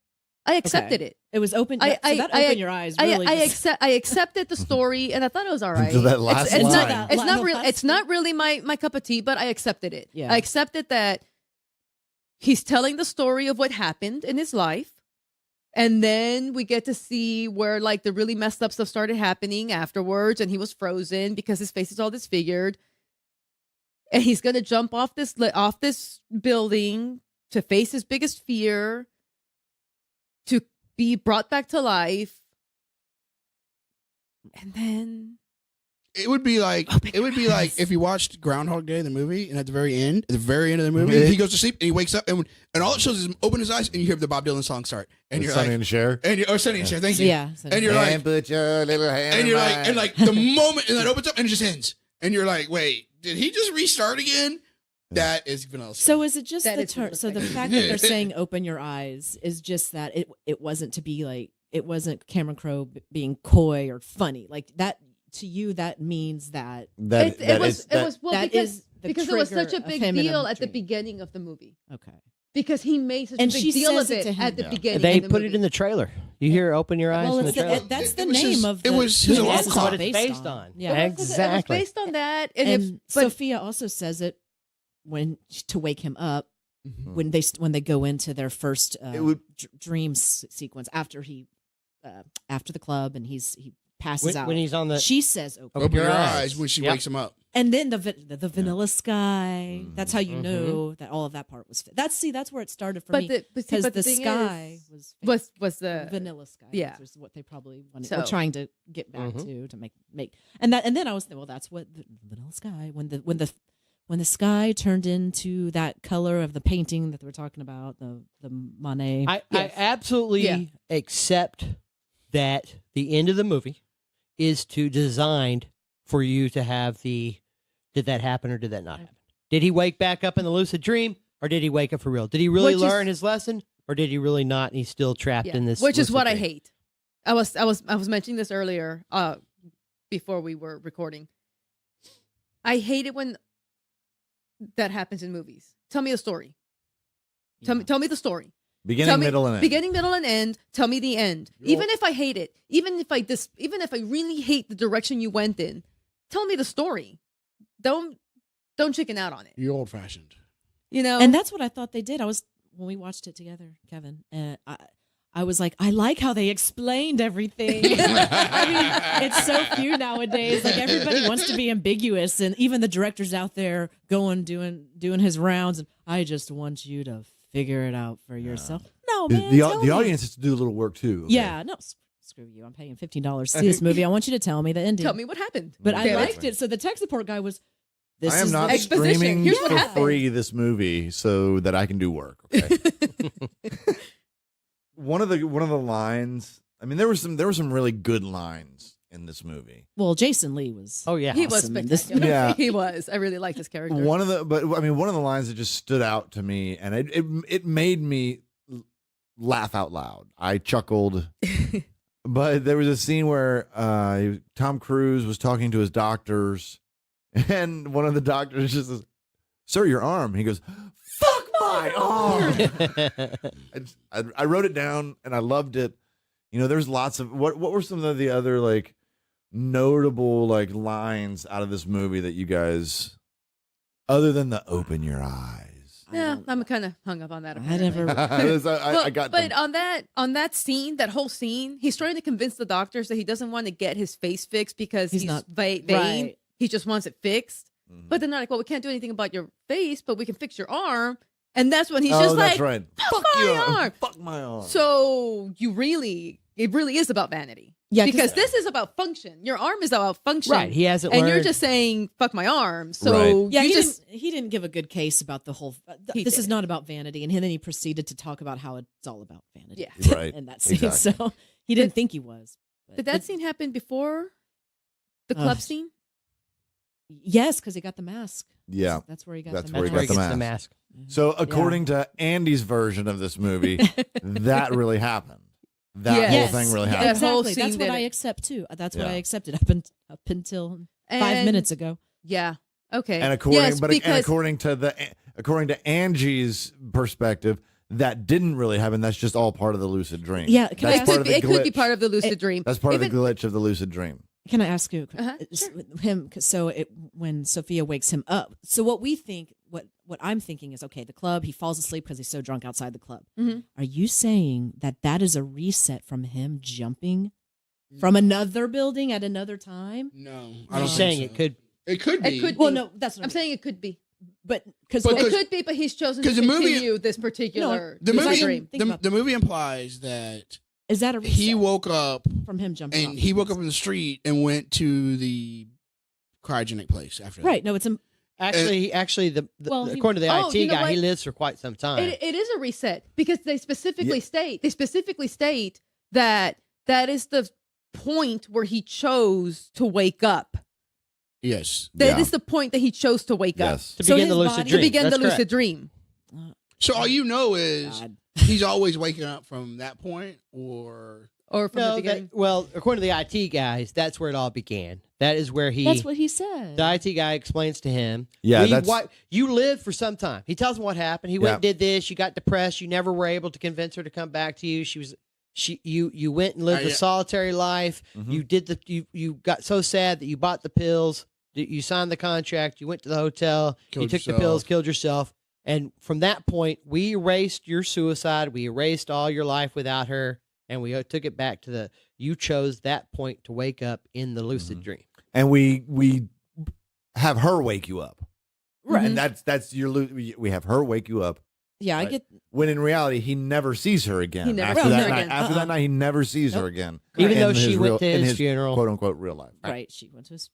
I accepted it. It was open. So that opened your eyes. Really, I accepted the story, and I thought it was all right. Until that last it's line. It's not really my cup of tea, but I accepted it. Yeah. I accepted that he's telling the story of what happened in his life, and then we get to see where like the really messed up stuff started happening afterwards, and he was frozen because his face is all disfigured, and he's gonna jump off this building to face his biggest fear, to be brought back to life. And then It would be like if you watched Groundhog Day, the movie, and at the very end of the movie, he goes to sleep and he wakes up and all it shows is him open his eyes and you hear the Bob Dylan song start, and you're Sonny like, and Cher. Sonny and Cher, thank you. Yeah, and you're like, and put your little hand and in you're mine. like, and like the moment and that opens up and it just ends, and you're like, wait, did he just restart again? That is vanilla. So is it just That the is term? So the fact that they're saying "open your eyes" is just that it wasn't to be like, it wasn't Cameron Crowe being coy or funny like that. To you, that means that it was well, that because is the it was such a trigger of big him in a deal at the dream. beginning of the movie. Okay. Because he made such And a big she deal says of it to it him. at the Yeah. beginning. They of the put movie. it in the trailer. You hear "Open Your Eyes" Well, in the trailer. that's the It was name his- of it the was his movie. alarm This is clock. what It's based on. It was Exactly. based on that, And but Sophia also says it to wake him up when they go into their first dream sequence after the club and he passes out. when he's on the. She says Open your eyes when she Yep. wakes him up. and then the vanilla sky. That's how you know that all of that part was. That's where it started for me. Because the thing sky is, was was the vanilla sky. yeah. Which is what they probably wanted. So- Were trying to get back to make and then I was thinking, well, that's what the vanilla sky when the sky turned into that color of the painting that they were talking about, the Monet. I absolutely accept that the end of the movie is designed for you to have did that happen or did that not happen? Did he wake back up in the lucid dream or did he wake up for real? Did he really learn his lesson or did he really not and he's still trapped in this? which is lucid what I dream? hate. I was mentioning this earlier before we were recording. I hate it when that happens in movies. Tell me the story. Tell me the story. Beginning, middle, and end. Beginning, middle, and end. Tell me the end. Even if I hate it, even if I really hate the direction you went in, tell me the story. Don't chicken out on it. You're old fashioned. You know. And that's what I thought they did. When we watched it together, Kevin, I was like, I like how they explained everything. I mean, it's so few nowadays. Like everybody wants to be ambiguous, and even the director's out there doing his rounds. And I just want you to figure it out for yourself. No, man. The tell me. audience has to do a little work too. Okay? Yeah, no, screw you. I'm paying $15 to see this movie. I want you to tell me the ending. tell me what happened. But I Damn it. liked it. So the tech support guy was. This I am is not the- Exposition. streaming Here's what for happened. free this movie so that I can do work. Okay. one of the lines. I mean, there were some really good lines in this movie. Well, Jason Lee was. Oh yeah. He was awesome in this spectacular. Yeah. He was. I really liked his character. One of the lines that just stood out to me, and it made me laugh out loud. I chuckled. But there was a scene where Tom Cruise was talking to his doctors, and one of the doctors just says, "Sir, your arm." He goes, "Fuck my arm." I wrote it down, and I loved it. You know, there's lots of what were some of the other like notable like lines out of this movie that you guys, other than the open your eyes? Yeah, I'm kind of hung up on that. I apparently. never. I got but them. on that scene, that whole scene, he's trying to convince the doctors that he doesn't want to get his face fixed because he's not- vain. right. He just wants it fixed. Mhm. But they're not like, well, we can't do anything about your face, but we can fix your arm. And that's when he's Oh, just that's like, right. fuck Fuck my your arm. Fuck my arm. So it really is about vanity. Yeah, because this is about function. Your arm is about function. Right. He hasn't and learned. you're just saying, fuck my arm. So Right. Yeah, you he didn't give a good case about the whole. He This is did. not about vanity, and then he proceeded to talk about how it's all about vanity. Yeah. Right. in that scene, Exactly. so he didn't think he was. Did that scene happen before the club Ugh. scene? Yes, because he got the mask. Yeah. That's where he got That's the where That's he where he got gets the the mask. mask. So according to Andy's version of this movie, that really happened. That Yes. whole thing really Yeah, happened. That whole exactly. That's scene what did I it. accept too. That's Yeah. what I accepted up until 5 And- minutes ago. Yeah. Okay. And according, yes, and because according to Angie's perspective, that didn't really happen. That's just all part of the lucid dream. Yeah, can I that's ask- part of the it could be glitch. part of the lucid dream. That's part of Even- the glitch of the lucid dream. Can I ask you? Sure. When Sophia wakes him up. So what we think, what I'm thinking is, okay, the club. He falls asleep because he's so drunk outside the club. Mhm. Are you saying that is a reset from him jumping from another building at another time? No, I I'm don't just think saying so. it could. It could be. It could Well, be. no, that's what I'm saying it could be. But because But- It could be, but he's chosen to 'cause the movie- continue this particular The lucid movie, dream. Think about the movie implies that is that a reset he woke up from him jumping? and off he the woke up fence? in the street and went to the cryogenic place after that. Right. No, it's a Actually, Well, he- according to the Oh, IT you know guy, what? he lives for quite some time. It is a reset because they specifically state that is the point where he chose to wake up. Yes. That is Yeah. the point that he chose to wake up. Yes. to So begin the his lucid body- To dream. begin That's the lucid correct. dream. So all you know is God. he's always waking up from that point, or Or from the No, beginning. well, according to the IT guys, that's where it all began. That is where That's what he said. the IT guy explains to him. Yeah, "We- that's- why- you lived for some time. He tells him what happened. He went Yeah. and did this. You got depressed. You never were able to convince her to come back to you. You went and lived a yeah. solitary life. Mhm. You did you got so sad that you bought the pills. You signed the contract. You went to the hotel. You Killed took the yourself. pills, killed yourself. And from that point, we erased your suicide. We erased all your life without her, and we took it back to you chose that point to wake up in the lucid Mhm. dream. And we have her wake you up. Right. And that's your we have her wake you up. Yeah, I Right. get. When in reality, he never sees her again. He never after sees that her night, again. after that night, he never sees her again. Even In though his she real- went to in his funeral. quote unquote real life. Right. She went to his.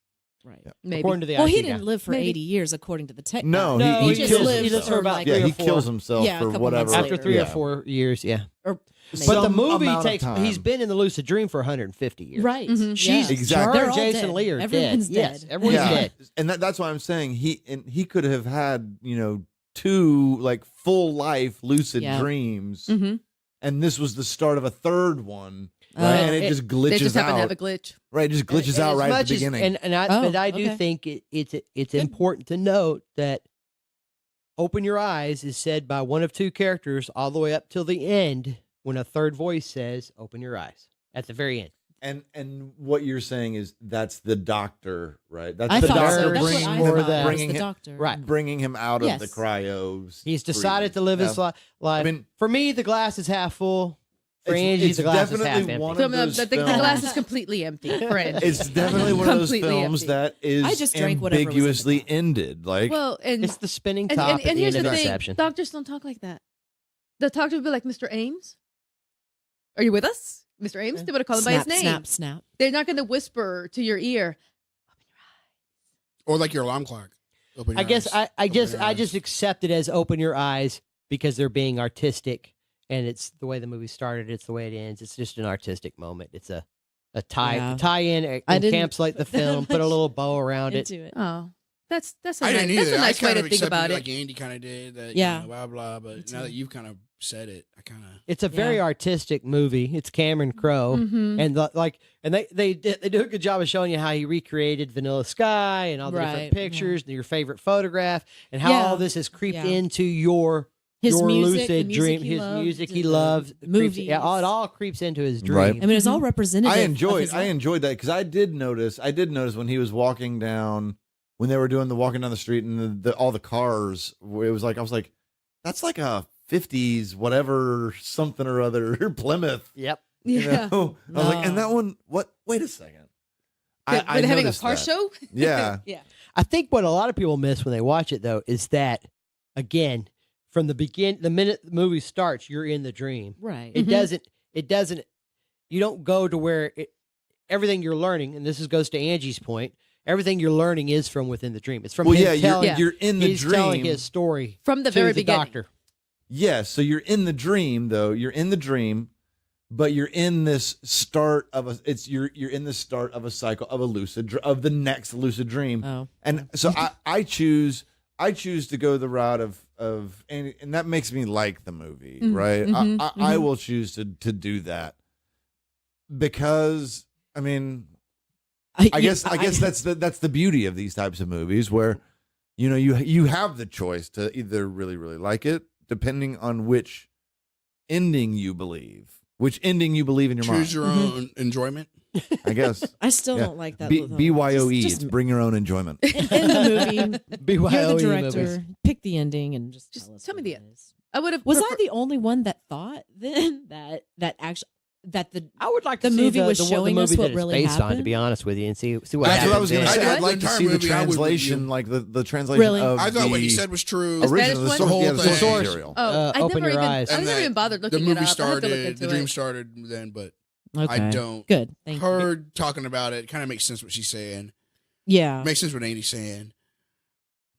Right. Yeah. Maybe. According to the Well, IT he guy. didn't live for Maybe. 80 years, according to the tech. No, guy. No, he just kills lived himself. for about like, Yeah, 3 or he 4. kills himself Yeah, a for couple whatever. months After later. 3 or Yeah. 4 years, yeah. or But the Some movie amount of takes. time. He's been in the lucid dream for 150 years. right. Mhm. She's Yeah. Exactly. Her They're and all Jason dead. Lee are Everyone's dead. dead. Yes, everyone's Yeah. dead. And that's why I'm saying he could have had, 2 like full life lucid Yeah. dreams, Mhm. and this was the start of a third one, Oh. right? And it It- just They glitches just happen out. to have a glitch. Right, it just glitches And out as right at much the as- beginning. But I do okay. think it's important to note that "Open Your Eyes" is said by one of 2 characters all the way up till the end, when a third voice says "Open your eyes" at the very end. And what you're saying is that's the doctor, right? That's I the thought doctor so. That's what bringing I him, more thought. that- Was bringing the him, doctor. Right. bringing him out of the Yes. cryos. He's decided to live his life. I mean, For me, the glass is half full. For Angie, it's the glass is half definitely empty. one So of those the films. glass is completely empty. For Angie. It's definitely one of those Completely films empty. that is I just drank whatever was in the ambiguously cup. ended. Like, Well, and It's the spinning and, top and, at and the here's end the of thing: Inception. doctors don't talk like that. The doctor would be like, "Mr. Ames, are you with us, Mr. Ames?" They would have called him by his name. Snap, snap. They're not going to whisper to your ear. or like your alarm clock. Open I your guess eyes. I Open just your I eyes. just accept it as "Open your eyes" because they're being artistic, and it's the way the movie started. It's the way it ends. It's just an artistic moment. It's a tie Yeah. tie in, I didn't encapsulate the put that film, put a much little bow around it. Into it. Oh, that's a I nice, didn't that's either. a nice I way kind to of think accepted about it it. like Andy kind of did. That, Yeah. blah blah. But now that you've kind of said it, I kind of. It's a very artistic movie. It's Cameron Crowe, Mhm. and they do a good job of showing you how he recreated Vanilla Sky and all the Right, different pictures, and your favorite photograph, and how Yeah. all this has creeped Yeah. into your His your music, the lucid music dream, he his loved, music he the loves, movies. it all creeps into his dream. Right. I mean, it's all representative. I of enjoyed his life. that because I did notice when he was walking down, when they were doing the walking down the street and all the cars, it was like, I was like, that's like a 50s whatever something or other Plymouth. Yep. You Yeah. know? I was like, and that one, what? Wait a second. Were they having a noticed car that. show? Yeah. Yeah. I think what a lot of people miss when they watch it, though, is that, again, from the minute the movie starts, you're in the dream. Right. It doesn't, you don't go to where everything you're learning, and goes to Angie's point, everything you're learning is from within the dream. It's from him telling, you're in the he's dream. telling his story From the to very the beginning. doctor. Yes, so you're in the dream though. You're in the dream, but you're in this start of you're in the start of a cycle of of the next lucid dream. Oh. And so I choose to go the route of and that makes me like the movie, right? I will choose to do that because I mean I guess that's the beauty of these types of movies where you have the choice to either really really like it depending on which ending you believe in your mind. Choose your own enjoyment. I guess. I still Yeah. don't like that. BYOE. Just It's bring your own enjoyment. in the movie. You're the BYOE director. movies. Pick the ending and just tell me the end. end. I would have. Was I the only one that thought then that I would like The to see movie was the showing movie us what that it's really based on, to happened? be honest with you, and see what That's what I happens was going to there. say. I- I'd like to the see the entire movie, I would translation, review. like the translation Really? of I thought what you the said was true. The original, Spanish the one? source, The whole material. I Open never your even. eyes. I And never then even bothered The looking movie it up. I have to look started, into the dream it. started then, but Okay. I don't. Good. Thank you. Her talking about it kind of makes sense what she's saying. Yeah. Makes sense what Andy's saying.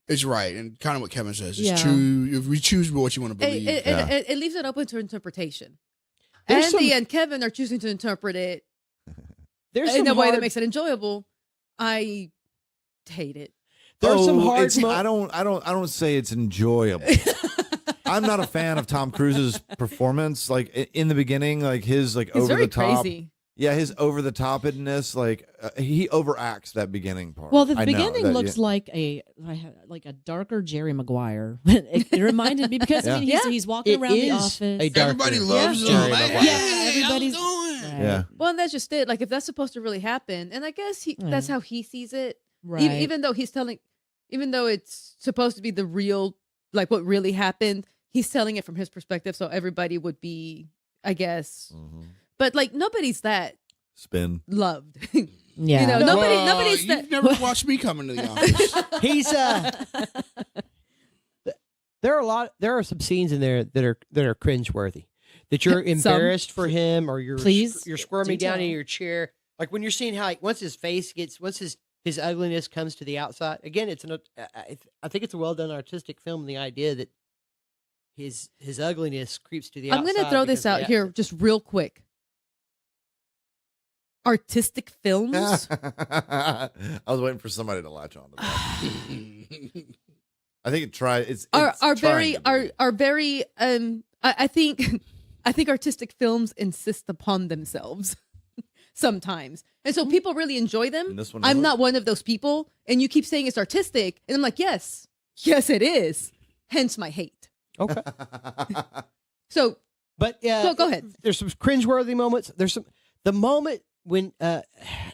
It's right, and kind of what Kevin says. Yeah. It's true. If we choose what you want to believe, It leaves it open to interpretation. There's Andy some- and Kevin are choosing to interpret it There's in some a way that hard- makes it enjoyable. I hate it. There's some hard. It's, I don't say it's enjoyable. I'm not a fan of Tom Cruise's performance. Like in the beginning, like his like He's over very the top. crazy. Yeah, his over the topness, like he overacts that beginning part. Well, the I know beginning that, looks like a darker Jerry Maguire. it reminded me because I mean he's walking It around the is office. a darker everybody loves Jerry him. Maguire. Hey, Yeah, everybody's- how's it going? Right. Yeah. Well, and that's just it. Like if that's supposed to really happen, and I guess that's how he sees it. Right. Even though it's supposed to be the real, like what really happened, he's telling it from his perspective, so everybody would be, I guess. But like nobody's that Spin. loved. Yeah. You know, Well, nobody's that. You've never watched me come into the office. He's there are some scenes in there that are cringeworthy. That you're Some. embarrassed for him, or you're Please, squirming do down in tell. your chair. Like when you're seeing how once his ugliness comes to the outside. Again, I think it's a well done artistic film. And the idea that his ugliness creeps to the outside. I'm going to throw this out here just real quick. Artistic films. I was waiting for somebody to latch on to that. I think it tried. It's are trying very to be. are very I think artistic films insist upon themselves sometimes, and so people really enjoy them. And this one I'm isn't? not one of those people, and you keep saying it's artistic, and I'm like, yes it is, hence my hate. Okay, So but go ahead. There's some cringeworthy moments. There's the moment when and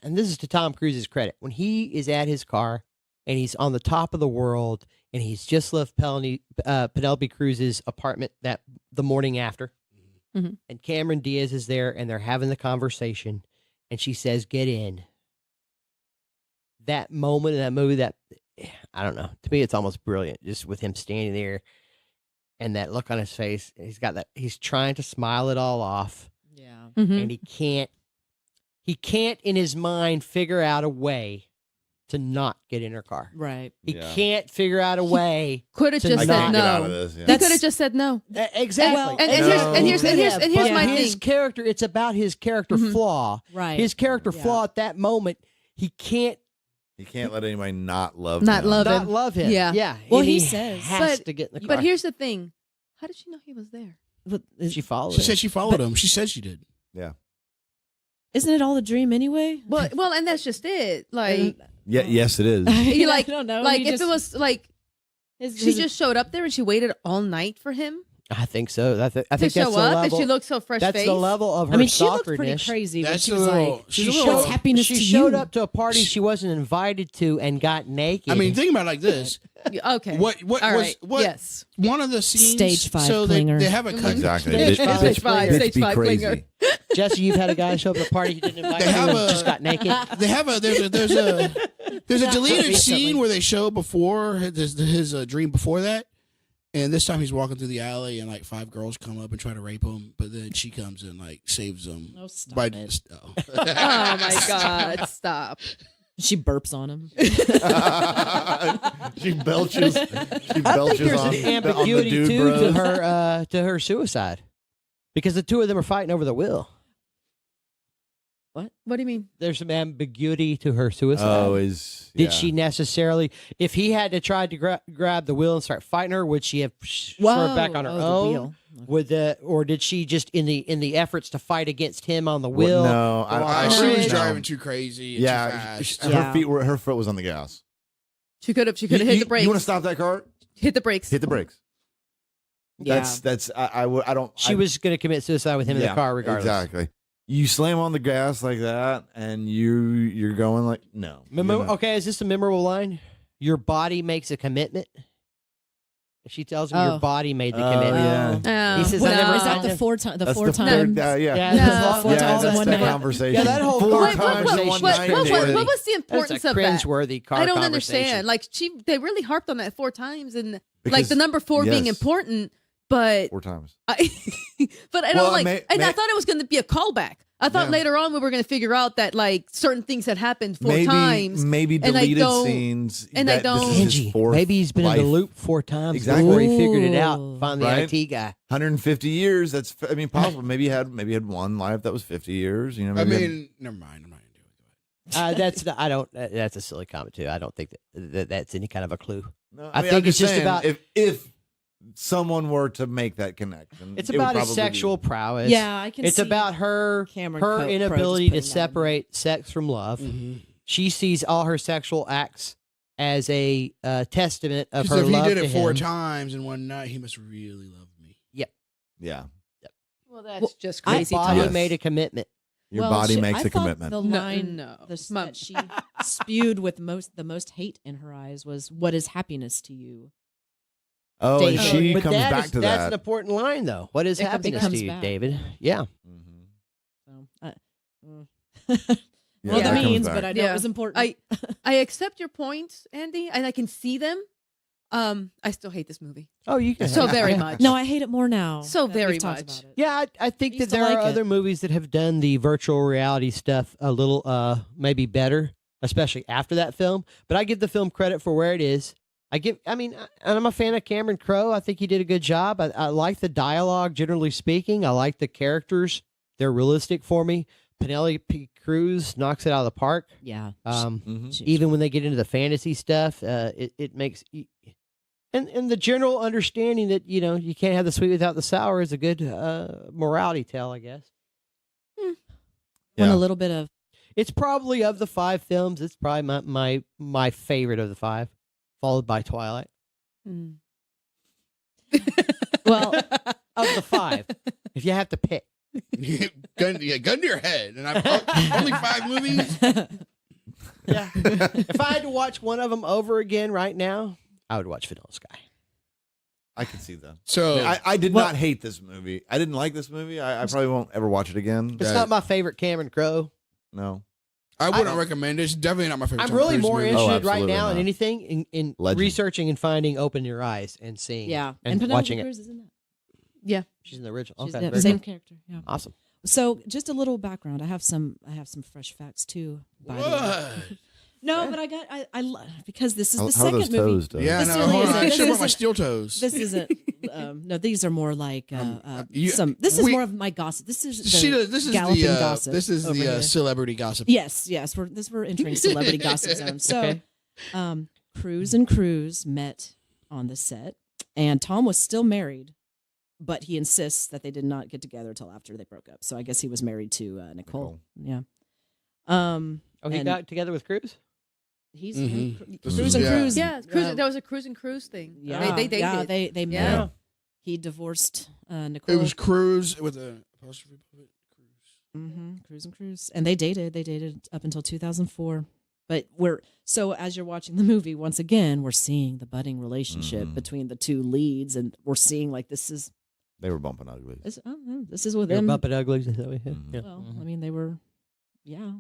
this is to Tom Cruise's credit, when he is at his car and he's on the top of the world and he's just left Penelope Cruz's apartment the morning after, Mhm. and Cameron Diaz is there and they're having the conversation, and she says, "Get in." That moment in that movie, that I don't know, to me it's almost brilliant, just with him standing there and that look on his face. He's trying to smile it all off, Yeah. Mhm. and he can't in his mind figure out a way to not get in her car. Right. He Yeah. can't figure out a way. Could have to just I said can't get out of no. this. Yeah. He That's- could have just said no. Exactly. Well, and here's But my his thing. character, it's about his character Mhm. flaw. Right. His character Yeah. flaw at that moment, he can't He can't let anybody not love Not him. love not him. love him. Yeah. Yeah. Well, And he says- has But- to get in the car. But here's the thing: how did she know he was there? But she followed She him. said she followed him. She said she did. Yeah. isn't it all a dream anyway? Well, and that's just it. Like, Yeah. Yes, it is. you I like, don't know. like He if just- it was like his- she his- just showed up there and she waited all night for him. I think so. I think To that's show the up, level. and she looks so fresh That's faced. the level of her I mean, she looked pretty stalkerness. crazy when That's she a was little- like, she's she a shows little- happiness She to showed you. up to a party she wasn't invited to and got naked. I mean, think about it like this. Okay. What All was right. what Yes. one of the scenes? Stage 5 So clinger. they have a cut. Exactly. Stage Bitch- five. bitch- Stage five, bitch stage be five crazy. clinger. Jesse, you've had a guy show up at a party you didn't invite They to have and a- just got naked. They have a there's a deleted Recently. scene where they show before his dream before that, and this time he's walking through the alley and like 5 girls come up and try to rape him, but then she comes and like saves him. Oh, stop by it. oh. Oh my God! Stop. She burps on him. She belches. She I think belches there's on, an on the ambiguity dude, too bros. to her suicide, because the two of them are fighting over the will. What do you mean? There's some ambiguity to her suicide. Oh, Did she necessarily, if he had to try to grab the wheel and start fighting her, would she have swerved back on her the own? wheel. Would or did she just in the efforts to fight against him on the wheel? No, She was No. driving too crazy. And too Yeah, fast. Yeah. her foot was on the gas. She could have hit the brakes. You want to stop that car? Hit the brakes. Hit the brakes. Yeah. That's I don't. She was going to commit suicide with him in the car regardless. Exactly. You slam on the gas like that, and you're going like no. Okay, is this a memorable line? Your body makes a commitment. She tells him your Oh. body made the Oh, commitment. yeah. He says, Well, I never is that found the him. 4 times? The That's 4 the times? third, yeah. Yeah, Yeah, that's four Yeah, times in that's one the night. conversation. Yeah, that whole Four car times in one night. what cringeworthy. was the importance That's a of that? cringeworthy car I don't conversation. understand. Like they really harped on that 4 times, and like Because- the number 4 being yes. important, but 4 times. I don't Well, like. I thought it was going to be a callback. I thought Yeah. later on we were going to figure out that like certain things had happened 4 maybe, times. Maybe and I deleted don't- scenes. and I that don't- This is his Angie, fourth maybe he's been in life. the loop 4 times Exactly. before he figured it out. Ooh. Found the Right? IT guy. 150 years. That's possible. Maybe he had one life that was 50 years. You know. I Maybe mean, never mind. I'm not gonna do it. That's I don't. That's a silly comment too. I don't think that's any kind of a clue. No, I mean, think I'm it's just saying, about- if someone were to make that connection, It's it would about his probably sexual be- prowess. Yeah, I can It's see about her Cameron her Crowe inability just to putting that in. separate sex from love. Mm-hmm. She sees all her sexual acts as a testament of Because her if he love did to it 4 him. times in one night, he must really love me. Yeah, Well, that's Well, just My crazy. body Yes. made a commitment. your Well, body she- makes I a thought commitment. The No, line no. Mom. that she spewed with the most hate in her eyes was, "What is happiness to you?" Oh, and David. she But comes that back is- to That's that. an important line, though. What is It happiness comes to you, back. David? Yeah. Mhm. So, Yeah, well, that the comes means, back. but I know Yeah. it was important. I accept your points, Andy, and I can see them. I still hate this movie Oh, you can so have- very yeah. much. No, I hate it more now. So that very we've talked much. about it. Yeah, I think Used that to there are like it. other movies that have done the virtual reality stuff a little maybe better, especially after that film. But I give the film credit for where it is. And I'm a fan of Cameron Crowe. I think he did a good job. I like the dialogue, generally speaking. I like the characters. They're realistic for me. Penelope Cruz knocks it out of the park. Yeah. Mhm. She- Even when they get into the fantasy stuff, it makes and the general understanding that you can't have the sweet without the sour is a good morality tale, I guess. want Yeah. a little bit of It's probably of the 5 films. It's probably my favorite of the 5, followed by Twilight. Mm. well, Of the 5, if you have to pick. gun to your head. And I've only 5 movies. Yeah. If I had to watch one of them over again right now, I would watch Vanilla Sky. I can see that. So I did Well- not hate this movie. I didn't like this movie. I probably won't ever watch it again. It's not my favorite Cameron Crowe. No. I wouldn't recommend it. It's definitely not my favorite. I'm Tom really Cruise more movie. interested right absolutely now in not. anything in Legend. researching and finding Open Your Eyes and seeing. yeah. And Penelope watching it. Cruz is in that. Yeah. She's in the original. She's Okay. the very same good. character. Yeah. Awesome. So, just a little background. I have some fresh facts too. By the way. What? No, but because this is How, the how are those second movie. toes done? Yeah, This no, really hold on. isn't- I this should wear my isn't- steel toes. This isn't. No, these are more like you- some. This is we- more of my gossip. This is the See, this is galloping the gossip. this is over the here. celebrity gossip. Yes, we're entering celebrity gossip zone. So, Okay. Cruewz and Crues met on the set, and Tom was still married, but he insists that they did not get together until after they broke up. So I guess he was married to Nicole. Yeah. Oh, he and got together with Cruz? he's Mhm. Cruise and Yeah. Cruise. Yeah, cruise, there was a cruise and cruise thing. Yeah, They dated. yeah, they met. Yeah. He divorced Nicole. It was Cruewz with a apostrophe. Cruewz and Crues, and they dated up until 2004. But as you're watching the movie, once again, we're seeing the budding relationship between the two leads, and we're seeing like They were bumping uglies. this is with They're them. bumping uglies. Is that what you said? Mhm. Yeah. Well, I mean, they were, yeah.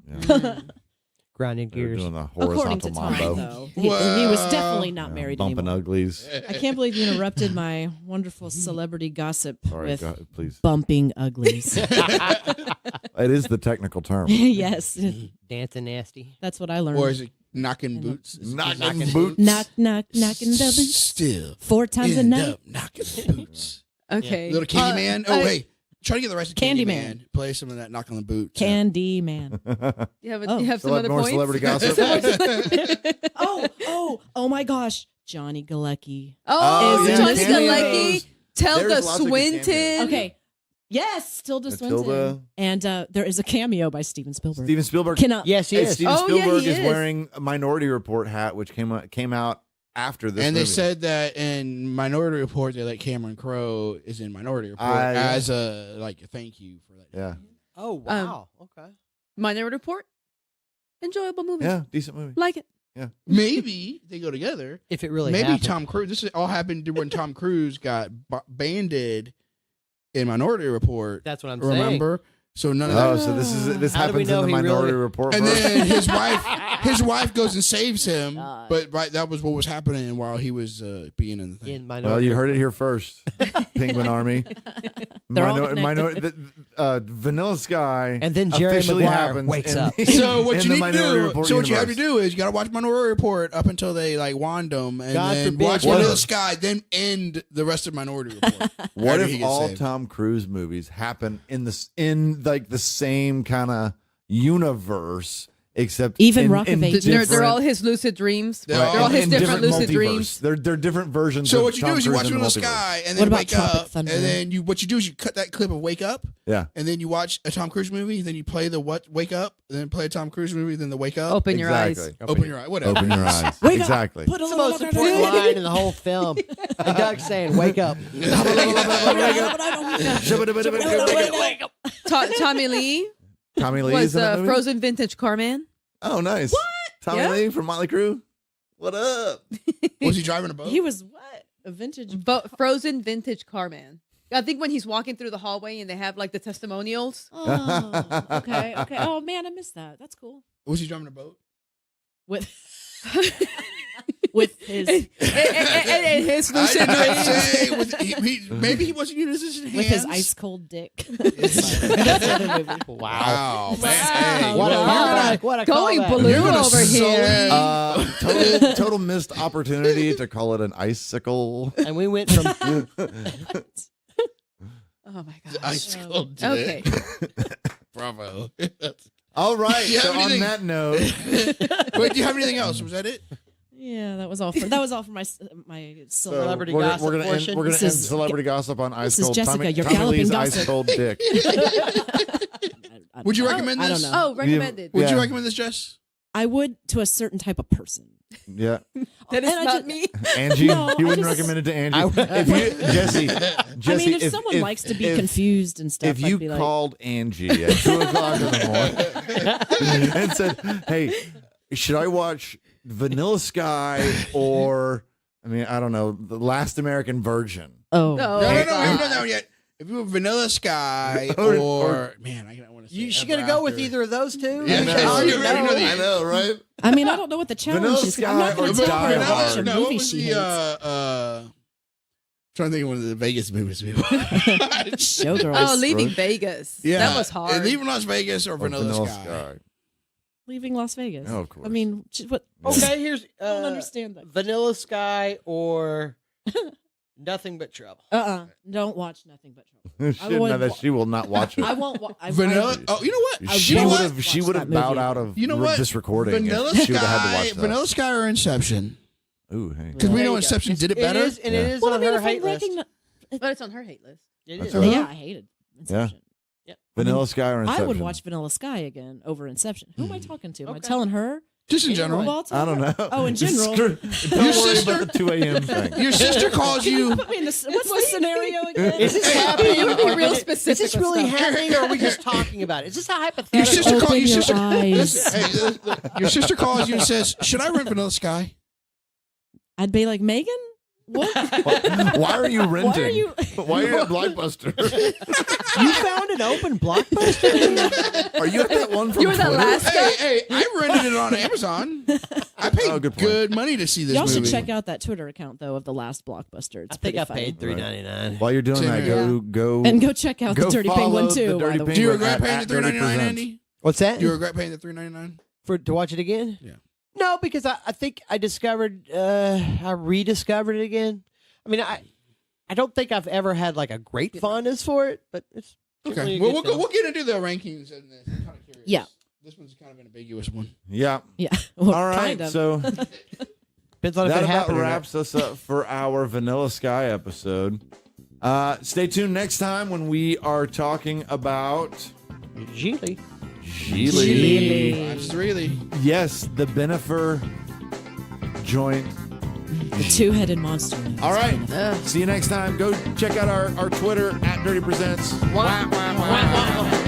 Grinding They were gears. doing the According to horizontal Tom, mambo. though, he was definitely not married bumping anymore. uglies. I can't believe you interrupted my wonderful celebrity gossip Sorry, with please. bumping uglies. It is the technical term. Yes, Dancing nasty. that's what I learned. Or is it knocking boots? Knocking boots. Knock, knocking the boots. Still 4 times a end night. up knocking the boots. Okay. Little Candyman. Hey, try to get the rest of Candyman. Candyman. Play some of that knock on the boot. Candy Man. You have, Oh. you have some Celeb- other more points? celebrity gossip. Oh my gosh. Johnny Galecki. Oh, Is in Johnny this Galecki. movie. Tell There's the lots of good Swinton. cameos. Okay. Yes, Tilda Matilda. Swinton. And there is a cameo by Steven Spielberg. Steven Spielberg. Yes, he Hey, is. Steven Oh, yeah, Spielberg he is is. wearing a Minority Report hat, which came out after this. And they movie. said that in Minority Report, they let Cameron Crowe is in Minority Report Yeah. as a thank you for that. Yeah, Oh, wow. Okay. Minority Report. Enjoyable movie. yeah, decent movie. Like it. Maybe they go together. If it really Maybe happened. Tom Cruise. This all happened when Tom Cruise got banded in Minority Report. That's what I'm saying. Remember? So none of Oh, that. so this How do we happens in know the he Minority really- Report. And version? then his wife goes and saves him. God. But that was what was happening while he was being in the thing. In Minority Well, you heard it here first. Penguin Army. They're all connected. Vanilla Sky. And then Jerry officially Maguire happens wakes in- up. So what in you the need to Minority do? Report So what you have to universe. do is you got to watch Minority Report up until they wand him, and God then forbid. watch What Vanilla if- Sky, then end the rest of Minority Report. What After he if gets all saved. Tom Cruise movies happen in the same kind of universe, except Even in, Rock of in Ages. They're different- all his lucid dreams. They're They're all all his in different lucid multiverse. dreams. They're different versions. So of what you Tom do is you Cruise watch in the Vanilla multiverse. Sky, and What then about wake Tropic up, Thunder? and then what you do is you cut that clip of Wake Up, Yeah, and then you watch a Tom Cruise movie, then you play the Wake Up, and then play a Tom Cruise movie, then the Wake Up. Open your eyes. exactly. Open your eye, whatever. Open your eyes. Wake up. Exactly. Put a It's the little most important line in the whole film. And Doug's saying, wake up. Wake up. Tommy Lee Tommy Lee was is in that movie? Frozen Vintage Car Man. Oh, nice. What? Tommy Yeah. Lee from Motley Crue. What up? Was he driving a boat? He was what? A vintage. Frozen Vintage Car Man. I think when he's walking through the hallway and they have like the testimonials. Oh, okay. Oh man, I missed that. That's cool. Was he driving a boat? With with his and his I lucid did not dreams. say. Maybe he wasn't using his hands. with his ice cold dick. That's the other movie. Wow, man. Wow. Hey, What a you're callback. What a Going callback. blue You're gonna over here. Total missed opportunity to call it an icicle. And we went from Oh my the gosh. ice cold dick. Okay. Bravo. All right. Do you So have on anything- that note, Wait, do you have anything else? Was that it? Yeah, that was all for my so Celebrity we're gossip gonna portion. end This end is- celebrity gossip on ice this is cold. Jessica, Tommy, your Tommy galloping Lee's gossip. ice cold dick. Would you recommend I this? don't know. Oh, recommended. Would you Yeah. recommend this, Jess? I would to a certain type of person. Yeah, That is And I not just- me. Angie, No, you I wouldn't just- recommend it to Angie. I would- If you, Jesse, I mean, if someone likes to be confused and stuff, If you I'd be like, called Angie at 2:00 in the morning and said, "Hey, should I watch Vanilla Sky or I mean, I don't know, The Last American Virgin?" oh, No. No, Hey, we haven't done that one yet. If you were Vanilla Sky or man, I don't want to say. You should Ever go with After. either of those two? Yeah, I know. because you already know the I know, right? I mean, I don't know what the challenge Vanilla is. I'm not Sky going or to tell her to Die watch Hard. a No, what movie was she the hates. trying to think of one of the Vegas movies we watched. Showgirls. Oh, Leaving Right? Vegas. Yeah, That was hard. Leaving Las Vegas or Vanilla, Sky. Leaving Las Vegas. Oh, of course. I mean, what? Okay, here's I don't understand that. Vanilla Sky or Nothing But Trouble. Don't watch Nothing But Trouble. She will not watch it. I won't. Vanilla. Oh, you know what? She You know would what? have. She Watch would that have bowed movie. out of You know what? this recording. Vanilla if she would have had to Sky. watch that. Vanilla Sky or Inception? Ooh, hey. Because we There know you Inception go. did it better. It is, and Yeah. it is Well, I on mean, her if I'm hate list. ranking, But it's on her hate list. It That's is. all right. yeah, I hated Inception. Vanilla Sky or Inception? I would watch Vanilla Sky again over Inception. Who am I talking to? Am I Okay. telling her Just in general. Baltimore? I don't know. Oh, in general. Don't worry about the 2 a.m. thing. Your sister calls you. Put me in what's the scenario again? Is this happening? You would be real Is specific this with really stuff. happening, or are we just talking about it? Is this a hypothetical? Your sister Open calls. Your your sister. eyes. Hey, your sister calls you and says, "Should I rent Vanilla Sky?" I'd be like, Megan, what? Why are you renting? you- Why are you at Blockbuster? You found an open Blockbuster? Are you at that one from You were that Twitter? last guy? Hey, I rented it on Amazon. I paid Oh, good point. good money to see this Y'all movie. should check out that Twitter account though of the last Blockbuster. It's I think pretty I funny. paid $3.99. While you're doing Same that, here. go And go check out go the Dirty follow Penguin the too. By Dirty the way. Do you Penguin regret paying at the Dirty $3.99, Presents. Andy? What's that? Do you regret paying the $3.99? To watch it again? Yeah. No, because I think I discovered, I rediscovered it again. I mean, I don't think I've ever had like a great fondness for it, but it's certainly Okay. a Well, good film. we'll get into the rankings in this. I'm kind of curious. Yeah. This one's kind of an ambiguous one. Yeah. Yeah. Well, All right. kind of. So Depends on if that it about happened or not. wraps us up for our Vanilla Sky episode. Stay tuned next time when we are talking about Geely. Geely. That's really. Yes, the Benifer joint. The two-headed monster. All right. See you next time. Go check out our Twitter at Dirty Presents. Wah, wah, wah, wah.